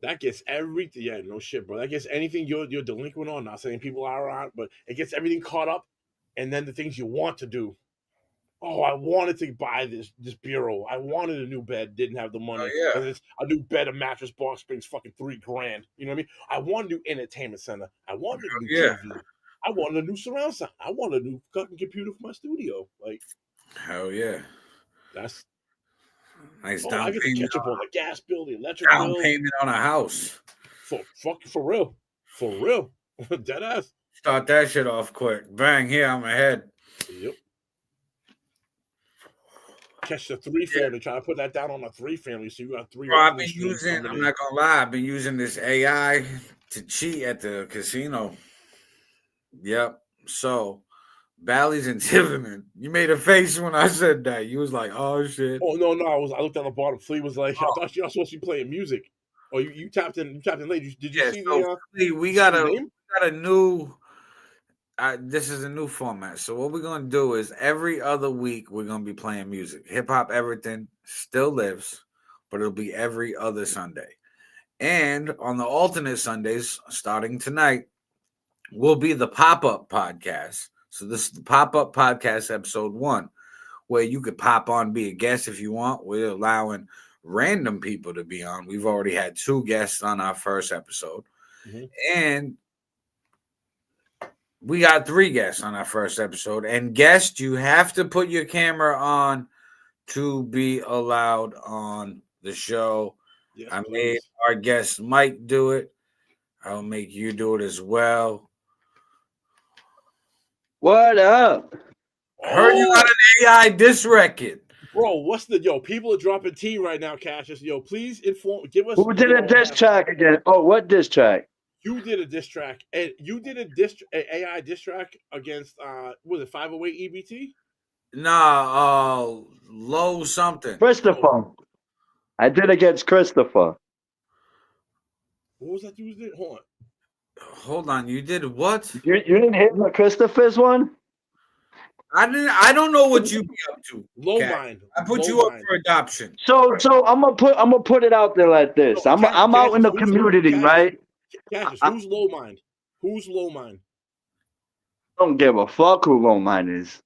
That gets everything. Yeah, no shit, bro. That gets anything you're delinquent on. Not saying people are on, but it gets everything caught up. And then the things you want to do. Oh, I wanted to buy this bureau. I wanted a new bed. Didn't have the money. Oh, yeah. A new bed, a mattress box springs fucking $3,000. You know what I mean? I wanted a new entertainment center. I wanted a new TV. I wanted a new surround sound. I wanted a new fucking computer for my studio. Hell yeah. That's nice down I get to payment. Catch up on the gas bill, the electric down bill. Payment on a house. For real. Dead ass. Start that shit off quick. Bang, here, I'm ahead. Yep. Catch the 3-family. Try to put that down on a 3-family. So you got 3. Bro, I'm not gonna lie, I've been using this AI to cheat at the casino. Yep. So Bally's and Tiverton. You made a face when I said that. You was like, oh shit. Oh no. I looked down the bottom. Flea was like, I thought you were supposed to be playing music. Oh, you tapped in. You tapped in late. Did you see so the? we got a new. This is a new format. So what we're gonna do is every other week we're gonna be playing music. Hip hop everything still lives, but it'll be every other Sunday. And on the alternate Sundays, starting tonight, will be the pop-up podcast. So this is the pop-up podcast episode 1, where you could pop on, be a guest if you want. We're allowing random people to be on. We've already had 2 guests on our first episode. And we got 3 guests on our first episode. And guest, you have to put your camera on to be allowed on the show. Yes, I made our guest Mike do it. I'll make you do it as well. What up? Heard you got an AI diss record. Bro, what's the people are dropping tea right now, Cassius. Yo, please give us Who did a diss track again? Oh, what diss track? You did a diss track, and you did a AI diss track against was it 508 EBT? Nah, low something. Christopher. I did against Christopher. What was that dude's name? Hold on, you did what? You didn't hit the Christopher's one? I don't know what you be up to. Low Cat. mind. I put Low you up mind. for adoption. So I'm gonna put it out there like this. No, I'm out in the community, right? Cassius, who's low mind? Who's low mind? I don't give a fuck who low mind is.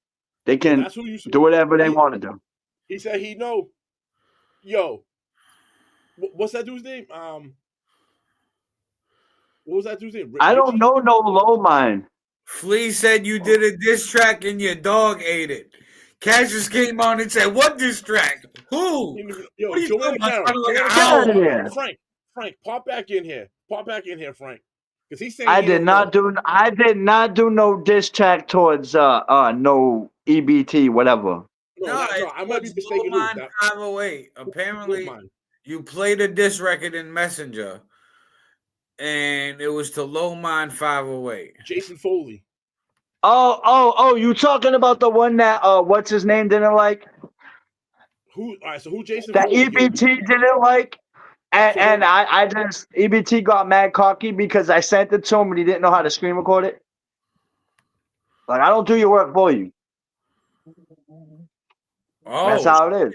They can do whatever they want to do. He said he know. Yo, what's that dude's name? What was that dude's name? I don't know no low mind. Flea said you did a diss track and your dog ate it. Cassius came on and said, "What diss track? Who? Yo, what are you Joanna talking about? Frank, pop back in here. Pop back in here, Frank. Because he's saying I did not do no diss track towards no EBT whatever. No, I might be mistaken. 508. Apparently, you played a diss record in Messenger, and it was to Low Mind 508. Jason Foley. Oh! You talking about the one that what's his name didn't like? Who? All right, so who Jason? That Foley EBT didn't like, and I just EBT got mad cocky because I sent it to him and he didn't know how to screen record it. Like, I don't do your work for you. Oh, that's how it is.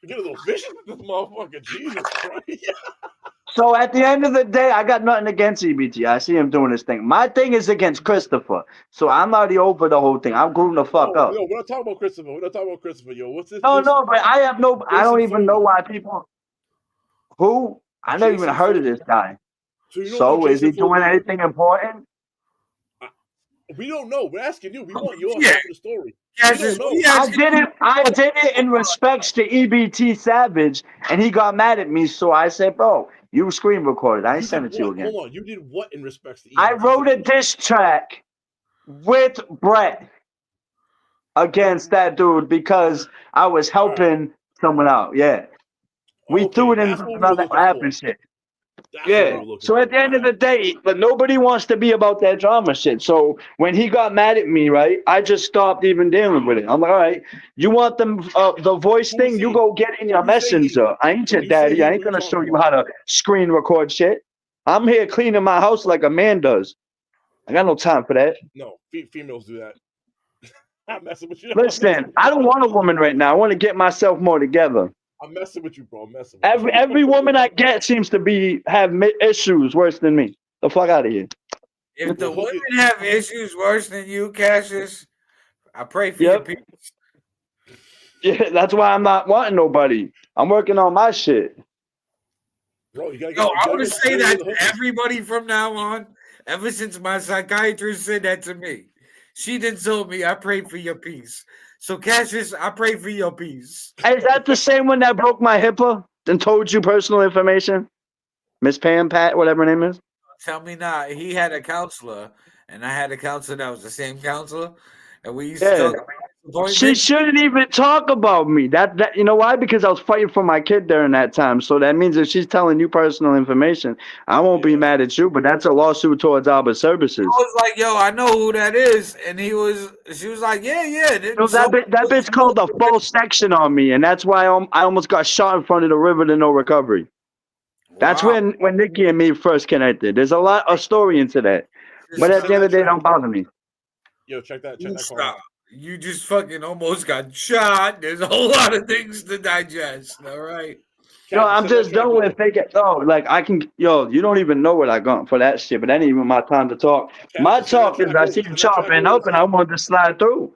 You get a little vicious with this motherfucker, Jesus Christ. So at the end of the day, I got nothing against EBT. I see him doing his thing. My thing is against Christopher. So I'm already over the whole thing. I'm grooving the fuck up. Yo, we're not talking about Christopher. Yo, what's this? No, but I have no. I don't even know why people. Who? I never even heard of this guy. So is he doing anything important? We don't know. We're asking you. We want your half of the story. I did it in respects to EBT Savage, and he got mad at me. So I said, "Bro, you screen recorded. I ain't send it to you again." Hold on. You did what in respects to EBT? I wrote a diss track with Brett against that dude because I was helping someone out. Yeah, we threw it in another app and shit. Yeah. So at the end of the day, but nobody wants to be about that drama shit. So when he got mad at me, right, I just stopped even dealing with it. I'm like, all right, you want the voice thing? You go get in your messenger. I ain't your daddy. I ain't gonna show you how to screen record shit. I'm here cleaning my house like a man does. I got no time for that. No, females do that. I'm messing with you. Listen, I don't want a woman right now. I want to get myself more together. I'm messing with you, bro. I'm messing with you. Every woman I get seems to have issues worse than me. The fuck out of here. If the women have issues worse than you, Cassius, I pray for your peace. Yeah, that's why I'm not wanting nobody. I'm working on my shit. Bro, you gotta get I want to say that to everybody from now on. Ever since my psychiatrist said that to me, she did told me I pray for your peace. So, Cassius, I pray for your peace. Is that the same one that broke my HIPAA and told you personal information? Miss Pam, Pat, whatever her name is? Tell me not. He had a counselor, and I had a counselor that was the same counselor. And we used to talk about she shouldn't even talk about me. That you know why? Because I was fighting for my kid during that time. So that means if she's telling you personal information, I won't be mad at you. But that's a lawsuit towards Albert Services. I was like, "Yo, I know who that is," and she was like, "Yeah." So that bitch called a false section on me, and that's why I almost got shot in front of the river to no recovery. That's Wow. when Nikki and me first connected. There's a story into that. But at the end of the day, don't bother me. Yo, check that call. Stop. You just fucking almost got shot. There's a whole lot of things to digest. All right. Yo, Captain, I'm send that just track done over. with fake it. No, like I can. Yo, you don't even know what I got for that shit. But that ain't even my time to talk. My Captain, send that talk is track I over. see you Send that track chopping over. up, and I want to slide through.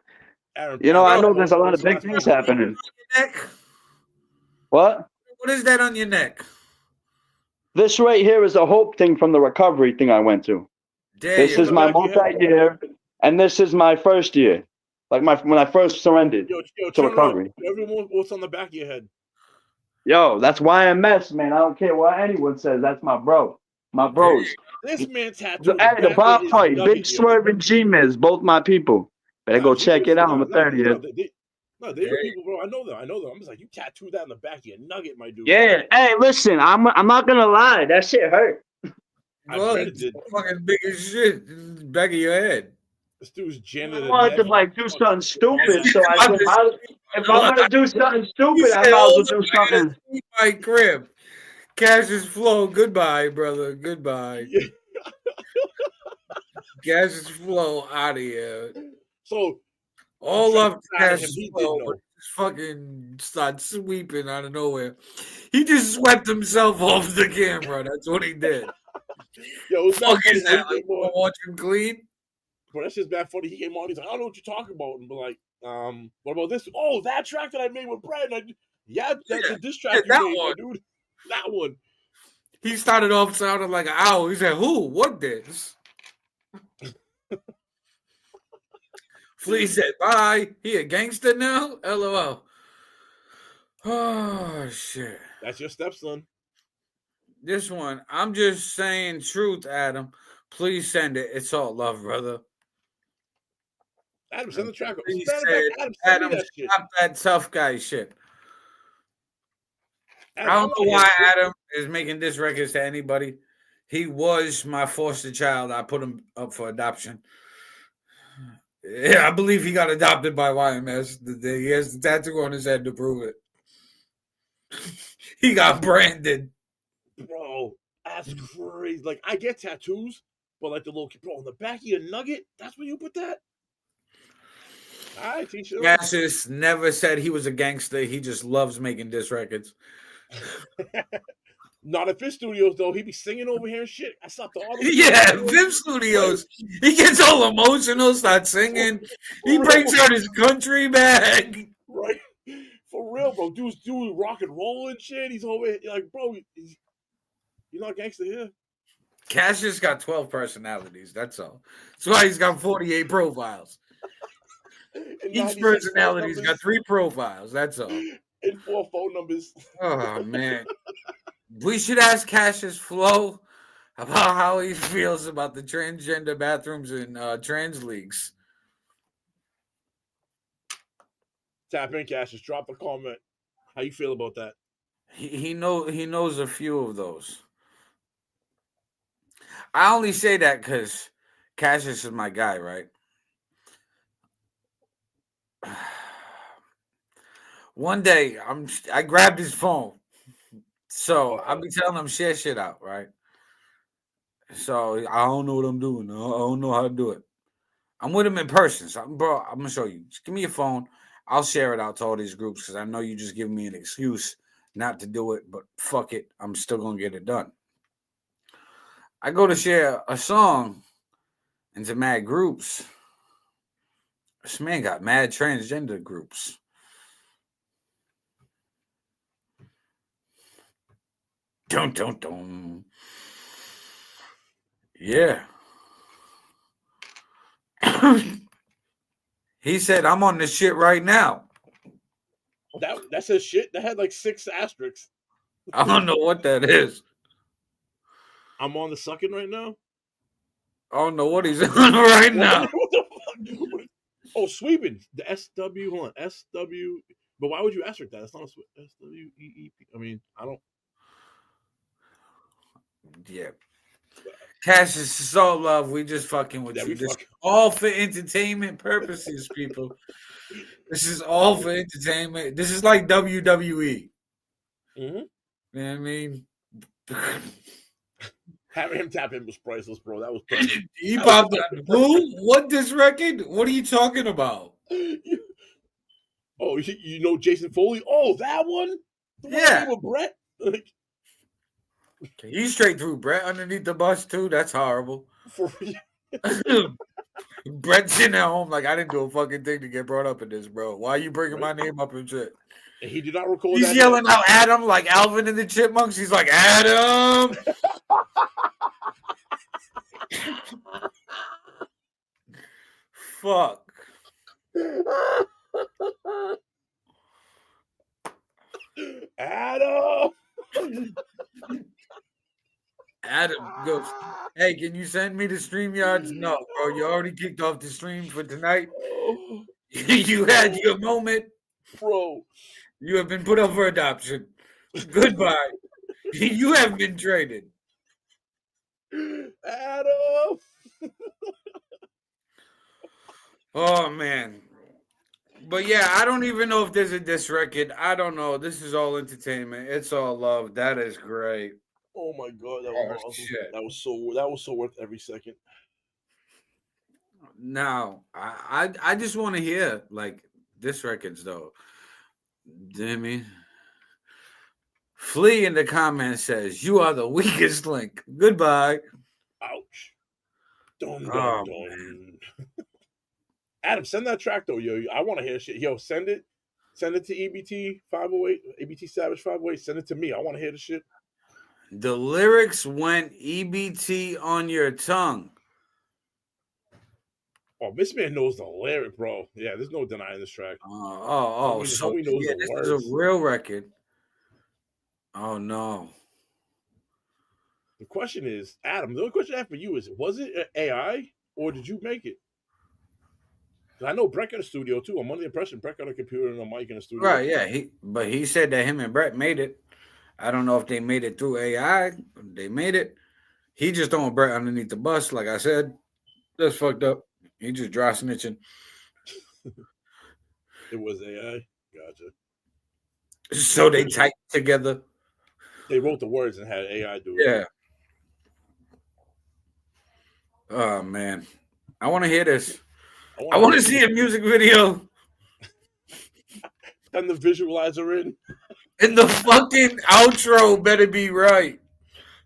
Aaron, You know, I Yo, know there's a lot of slide big things through. happening. Neck? What? What is that on your neck? This right here is a hope thing from the recovery thing I went to. There This you is go. my Back of your head. multi-year, and this is my first year. Like when I first surrendered Yo, to turn around. recovery. Everyone, what's on the back of your head? Yo, that's YMS, man. I don't care what anyone says. That's my bro. My bros. This man tattooed the Hey, the back of Bob his Fight, nugget. Big Swerve and G-Miz, both my people. Better go check it out on the 30th. They're your people, bro. I know them. I'm just like, you tattooed that in the back of your nugget, my dude. Yeah. Hey, listen, I'm not gonna lie. That shit hurt. Well, bet it it's did. fucking big as shit in the back of your head. This dude's I janitor. wanted to like do something stupid, so I said, if I'm gonna do something He stupid, I said, might as well hold do up, I gotta something. see my crib. Cassius Flow, goodbye, brother. Goodbye. Yeah. Cassius Flow out of here. So All I'm up to proud of him. Cassius He did Flow, know. but just fucking start sweeping out of nowhere. He just swept himself off the camera. That's what he did. Yo, it was Fuck bad is funny. that? Like, you wanna watch him clean? Bro, that's just bad funny. He came on. He's like, I don't know what you're talking about. And we're like, what about this? Oh, that track that I made with Brad. The diss track you that made, my one. dude. That one. He started off sounding like an owl. He said, "Who? What this?" Flea said, "Bye." He a gangster now? LOL. Oh shit. That's your stepson. This one, I'm just saying truth, Adam. Please send it. It's all love, brother. Adam, send the track. He Send said, it back. Adam, send Adam, me that shit. stop that tough guy shit. Adam, I don't know why shit. Adam is making this records to anybody. He was my foster child. I put him up for adoption. Yeah, I believe he got adopted by YMS. He has the tattoo on his head to prove it. He got branded. Bro, that's crazy. Like, I get tattoos, but like the little kid, bro, on the back of your nugget, that's where you put that? All right, teacher. Cassius never said he was a gangster. He just loves making diss records. Not at FiF Studios, though. He be singing over here and shit. I stopped all the Yeah, FiF Studios. He gets all emotional, starts singing. He brings out his country bag. Right? For real, bro. Dude's doing rock and roll and shit. He's over here. Like, bro, you're not gangster here. Cassius got 12 personalities. That's all. That's why he's got 48 profiles. Each personality's got 3 profiles. That's all. And 4 phone numbers. Oh, man. We should ask Cassius Flow about how he feels about the transgender bathrooms in trans leagues. Tap in, Cassius. Drop a comment. How you feel about that? He knows a few of those. I only say that because Cassius is my guy, right? One day I grabbed his phone. So I'll be telling him shit out, right? So I don't know what I'm doing. I don't know how to do it. I'm with him in person. So bro, I'm gonna show you. Just give me your phone. I'll share it out to all these groups because I know you just giving me an excuse not to do it, but fuck it. I'm still gonna get it done. I go to share a song into mad groups. This man got mad transgender groups. Dun. Yeah. He said, I'm on this shit right now. That says shit. That had like 6 asterisks. I don't know what that is. I'm on the sucking right now. I don't know what he's on right now. What the fuck? Oh, sweeping. The SW. Hold on. SW. But why would you asterisk that? It's not a SWEEP. I mean, I don't. Yeah. Cassius is all love. We just fucking with you. This all for entertainment purposes, people. This is all for entertainment. This is like WWE. Mm-hmm. You know what I mean? Having him tap in was priceless, bro. That was perfect. He popped up. Who? What this record? What are you talking about? Oh, you know Jason Foley? Oh, that one? The one Yeah. with Brett? Like, He's straight through Brett underneath the bus too. That's horrible. for real. Brett's sitting at home like I didn't do a fucking thing to get brought up in this, bro. Why are you bringing my name up and shit? And he did not record He's that. yelling out Adam like Alvin and the Chipmunks. He's like Adam. Fuck. Adam. Adam goes, hey, can you send me the StreamYards? No, bro. You already kicked off the stream for tonight. You had your moment. Bro. You have been put up for adoption. Goodbye. You have been traded. Adam. Oh, man. But yeah, I don't even know if there's a diss record. I don't know. This is all entertainment. It's all love. That is great. Oh my god, that was awesome. Shit. That was so worth every second. Now, I just want to hear like diss records though. Demi. Flea in the comments says, you are the weakest link. Goodbye. Ouch. Dun, dun, Oh, dun. Adam, send that track though, yo. I want to hear shit. Yo, send it. Send it to EBT 508, EBT Savage 508. Send it to me. I want to hear the shit. The lyrics went EBT on your tongue. Oh, this man knows the lyric, bro. Yeah, there's no denying this track. So he knows yeah, the this words. is a real record. Oh no. The question is, Adam, the only question I have for you is, was it an AI or did you make it? I know Brett got a studio too. I'm under the impression Brett got a computer and a mic in a studio. Right, yeah. He said that him and Brett made it. I don't know if they made it through AI. They made it. He just throwing Brett underneath the bus, like I said. That's fucked up. He just dry snitching. It was AI. Gotcha. So they typed together. They wrote the words and had AI do it. Yeah. Oh man. I want to hear this. I want to see a music video. And the visualizer in. And the fucking outro better be right.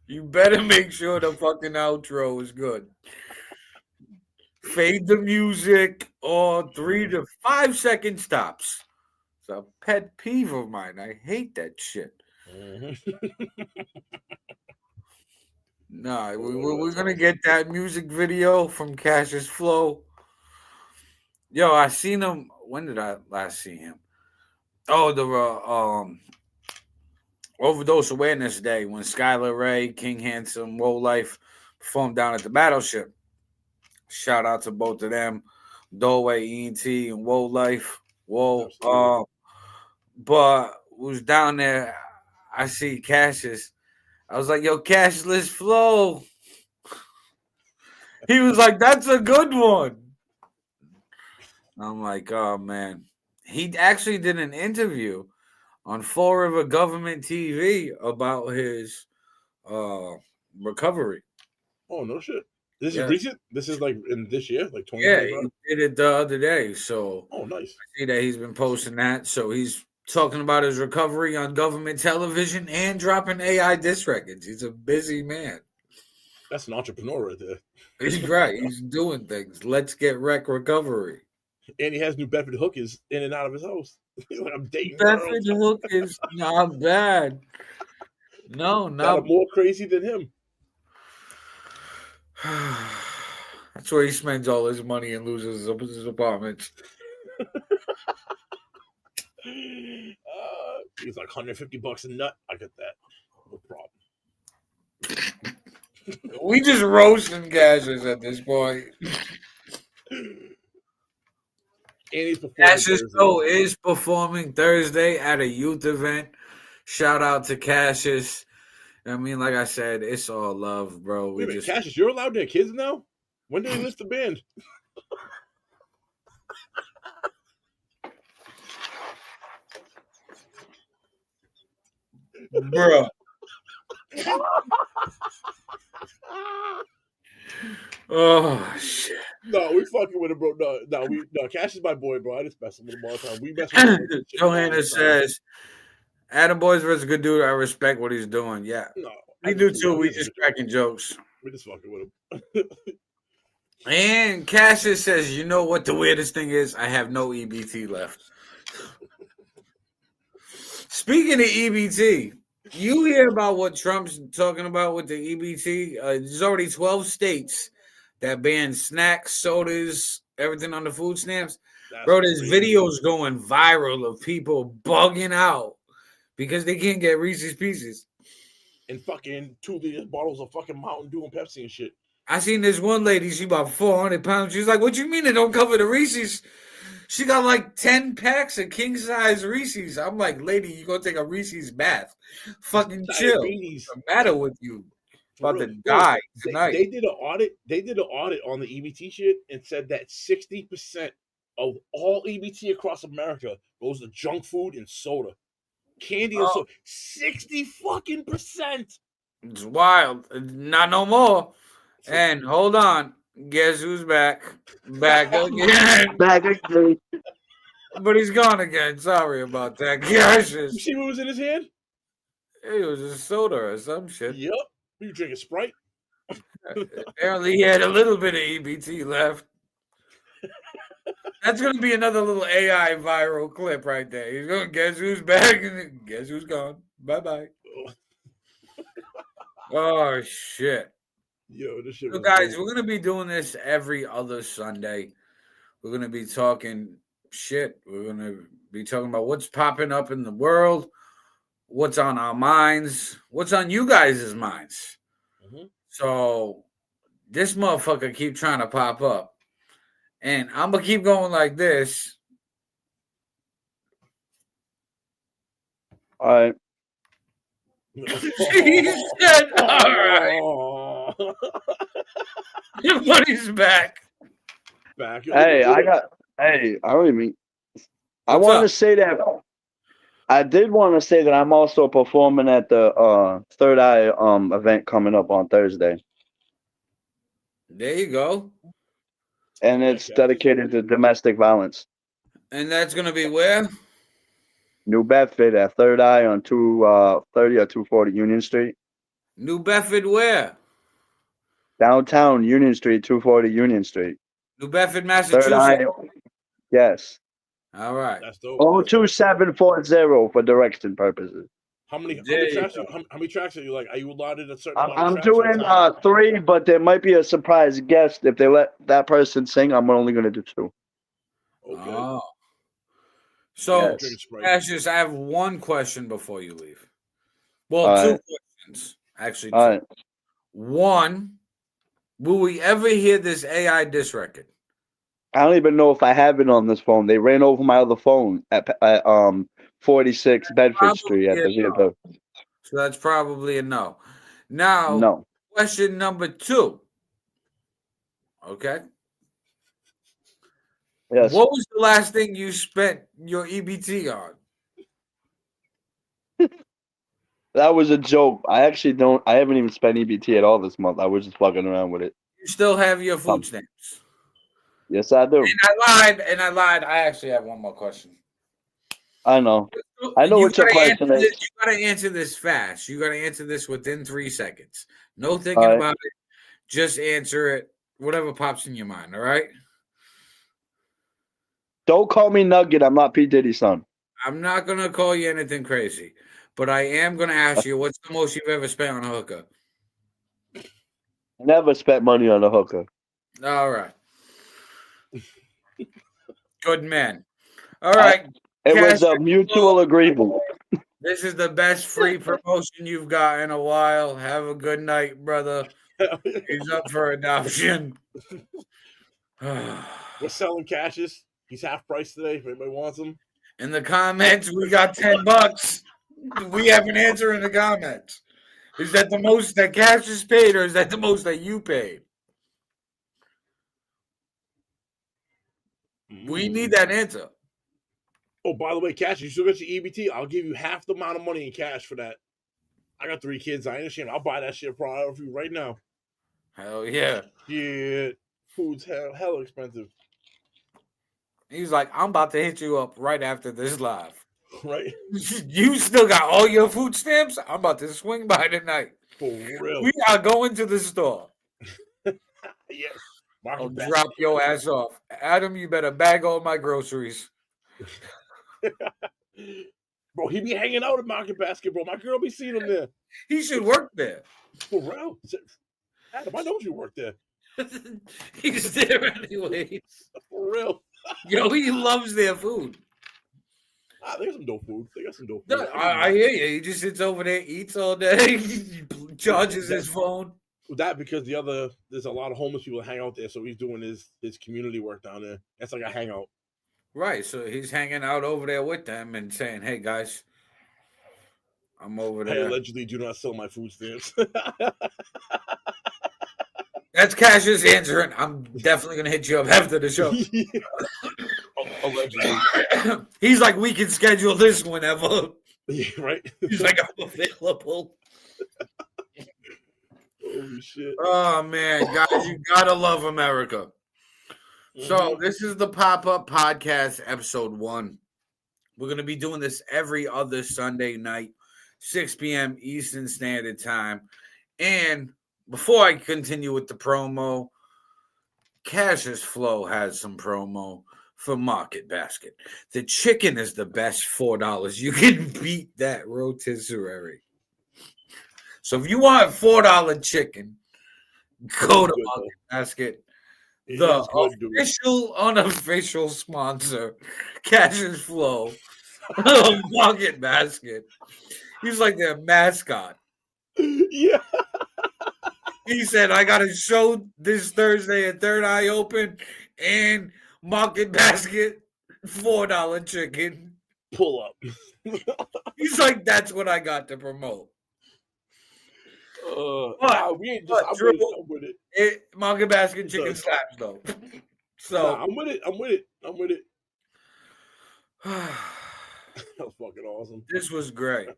You better make sure the fucking outro is good. Fade the music or 3 to 5 second stops. It's a pet peeve of mine. I hate that shit. Nah, we're going to get that music video from Cassius Flow. Yo, I seen him. When did I last see him? Oh, the Overdose Awareness Day when Skylar Ray, King Handsome, Woe Life performed down at the Battleship. Shout out to both of them, Doorway ENT and Woe Life. Whoa, but was down there. I see Cassius. I was like, "Yo, Cashless Flow." He was like, "That's a good one." I'm like, "Oh man." He actually did an interview on Fall River Government TV about his recovery. Oh, no shit. This is recent? This is like in this year? Like 2025? Yeah, he did it the other day. So oh, nice. I see that he's been posting that. So he's talking about his recovery on government television and dropping AI disc records. He's a busy man. That's an entrepreneur right there. He's right. He's doing things. Let's get wreck recovery. And he has New Bedford hookers in and out of his house. Like, I'm dating Bedford hookers not bad. No, not more crazy than him. That's where he spends all his money and loses his apartments. He's like $150 a nut. I get that. No problem. We just roasting Cassius at this point. Cassius is performing Thursday at a youth event. Shout out to Cassius. I mean, like I said, it's all love, bro. Wait a minute, Cassius, you're allowed to have kids now? When did they list the band? Bro. Oh shit. No, we fucking with him, bro. No, Cash is my boy, bro. I just mess with him all the time. We mess with him. Johanna says, Attaboy's versus a good dude. I respect what he's doing. Yeah. No, We do too. We just cracking jokes. We just fucking with him. And Cassius says, you know what the weirdest thing is? I have no EBT left. Speaking of EBT, you hear about what Trump's talking about with the EBT? There's already 12 states that ban snacks, sodas, everything on the food stamps. Bro, there's videos going viral of people bugging out because they can't get Reese's Pieces. And fucking 2 liter bottles of fucking Mountain Dew and Pepsi and shit. I seen this one lady, she about 400 pounds. She's like, what you mean they don't cover the Reese's? She got like 10 packs of king-size Reese's. I'm like, lady, you gonna take a Reese's bath. Fucking chill. What's the matter with you? About to die tonight. They did an audit. They did an audit on the EBT shit and said that 60% of all EBT across America goes to junk food and soda. Candy and soda. 60% It's wild. Not no more. And hold on. Guess who's back? Back again. Back again. But he's gone again. Sorry about that. Gosh. You see what was in his hand? It was a soda or some shit. Yep. You drinking Sprite? Apparently he had a little bit of EBT left. That's going to be another little AI viral clip right there. He's going to guess who's back and guess who's gone. Bye-bye. Oh, shit. Yo, this shit. So, guys, we're going to be doing this every other Sunday. We're going to be talking shit. We're going to be talking about what's popping up in the world, what's on our minds, what's on you guys' minds. Mm-hmm. So, this motherfucker keep trying to pop up. And I'm going to keep going like this. All right. He said, all right. Your buddy's back. Hey, I don't even. I want to say that. I did want to say that I'm also performing at the Third Eye event coming up on Thursday. There you go. And it's dedicated to domestic violence. And that's going to be where? New Bedford at Third Eye on 230 or 240 Union Street. New Bedford where? Downtown Union Street, 240 Union Street. New Bedford, Massachusetts. Third Eye. Yes. All right. That's dope. 02740 for direction purposes. How many tracks are you like? Are you allotted a certain amount I'm of tracks? doing 3, but there might be a surprise guest. If they let that person sing, I'm only going to do 2. Okay. Oh. So, yes. Cassius, I have one question before you leave. Well, 2 questions. Actually, 2. Right. One, will we ever hear this AI diss record? I don't even know if I have it on this phone. They ran over my other phone at 46 Bedford Street at the Via. So that's probably a no. Now, no. Question number 2. Okay. Yes. What was the last thing you spent your EBT on? That was a joke. I haven't even spent EBT at all this month. I was just fucking around with it. You still have your food stamps? Yes, I do. And I lied. I actually have one more question. I know. I know what your question is. You got to answer this fast. You got to answer this within 3 seconds. No thinking about it. Just answer it. Whatever pops in your mind, all right? Don't call me Nugget. I'm not P. Diddy's son. I'm not going to call you anything crazy. But I am going to ask you, what's the most you've ever spent on a hooker? Never spent money on a hooker. All right. Good man. All right. It was a mutual agreement. This is the best free promotion you've got in a while. Have a good night, brother. He's up for adoption. We're selling Cassius. He's half price today. If anybody wants him. In the comments, we got $10. We have an answer in the comments. Is that the most that Cassius paid, or is that the most that you paid? We need that answer. Oh, by the way, Cash, you still got your EBT? I'll give you half the amount of money in cash for that. I got 3 kids. I ain't ashamed. I'll buy that shit product for you right now. Hell yeah. Shit. Food's hell expensive. He's like, I'm about to hit you up right after this live. Right? You still got all your food stamps? I'm about to swing by tonight. For real. We are going to the store. Yes. I'll drop your ass off. Adam, you better bag all my groceries. Bro, he be hanging out at Market Basket, bro. My girl be seeing him there. He should work there. For real. Adam, I know you work there. He's there anyways. For real. Yo, he loves their food. There's some dope food. They got some dope food. No, I hear you. He just sits over there, eats all day, charges his phone. That because there's a lot of homeless people that hang out there, so he's doing his community work down there. That's like a hangout. Right, so he's hanging out over there with them and saying, "Hey guys, I'm over there." I allegedly do not sell my food stamps. That's Cash's answering. I'm definitely gonna hit you up after the show. Allegedly. He's like, we can schedule this whenever. Yeah, right. He's like, I'm available. Holy shit. Oh man, guys, you gotta love America. So this is the Pop-Up Podcast, episode 1. We're gonna be doing this every other Sunday night, 6 p.m. Eastern Standard Time. And before I continue with the promo, Cash's Flow has some promo for Market Basket. The chicken is the best $4. You can beat that rotisserie. So if you want $4 chicken, go to Market Basket. The official, unofficial sponsor, Cash's Flow, Market Basket. He's like their mascot. Yeah. He said, I got a show this Thursday at Third Eye Open and Market Basket, $4 chicken. Pull up. He's like, that's what I got to promote. We ain't just. I'm with it. Market Basket chicken slaps though. So I'm with it. That was fucking awesome. This was great.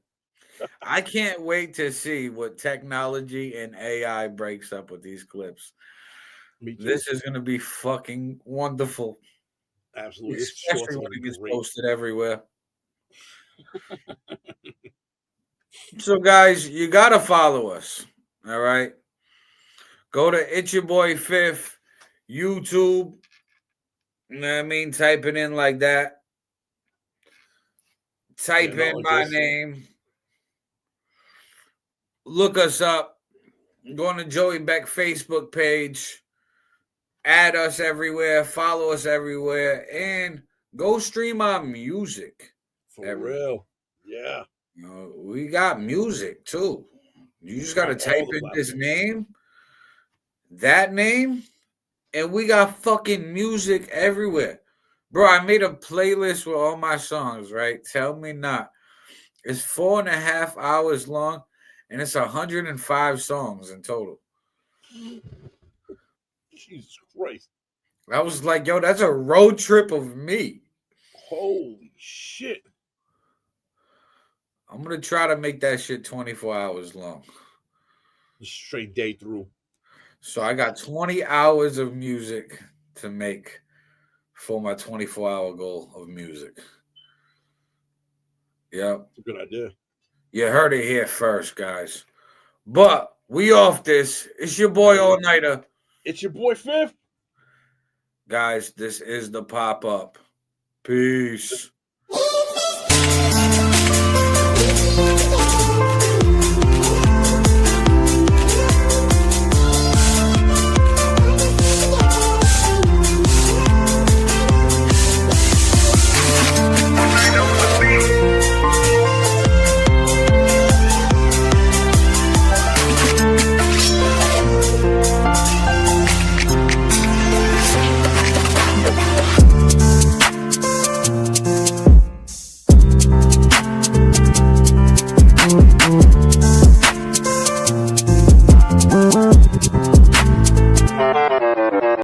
I can't wait to see what technology and AI breaks up with these clips. This is going to be fucking wonderful. Absolutely. Especially when it gets posted everywhere. So, guys, you got to follow us. All right. Go to It's Ya Boy FiF, YouTube. You know what I mean? Type it in like that. Type in my name. Look us up. Go on the Joey Beck Facebook page. Add us everywhere. Follow us everywhere. And go stream our music. For real. Yeah. You know, we got music too. You just got to type in this name, that name, and we got fucking music everywhere. Bro, I made a playlist with all my songs, right? Tell me not. It's 4.5 hours long, and it's 105 songs in total. Jesus Christ. I was like, yo, that's a road trip of me. Holy shit. I'm going to try to make that shit 24 hours long. Straight day through. So I got 20 hours of music to make for my 24-hour goal of music. Yep. That's a good idea. You heard it here first, guys. But we off this. It's your boy All-Niter. It's your boy FiF. Guys, this is the Pop-Up. Peace.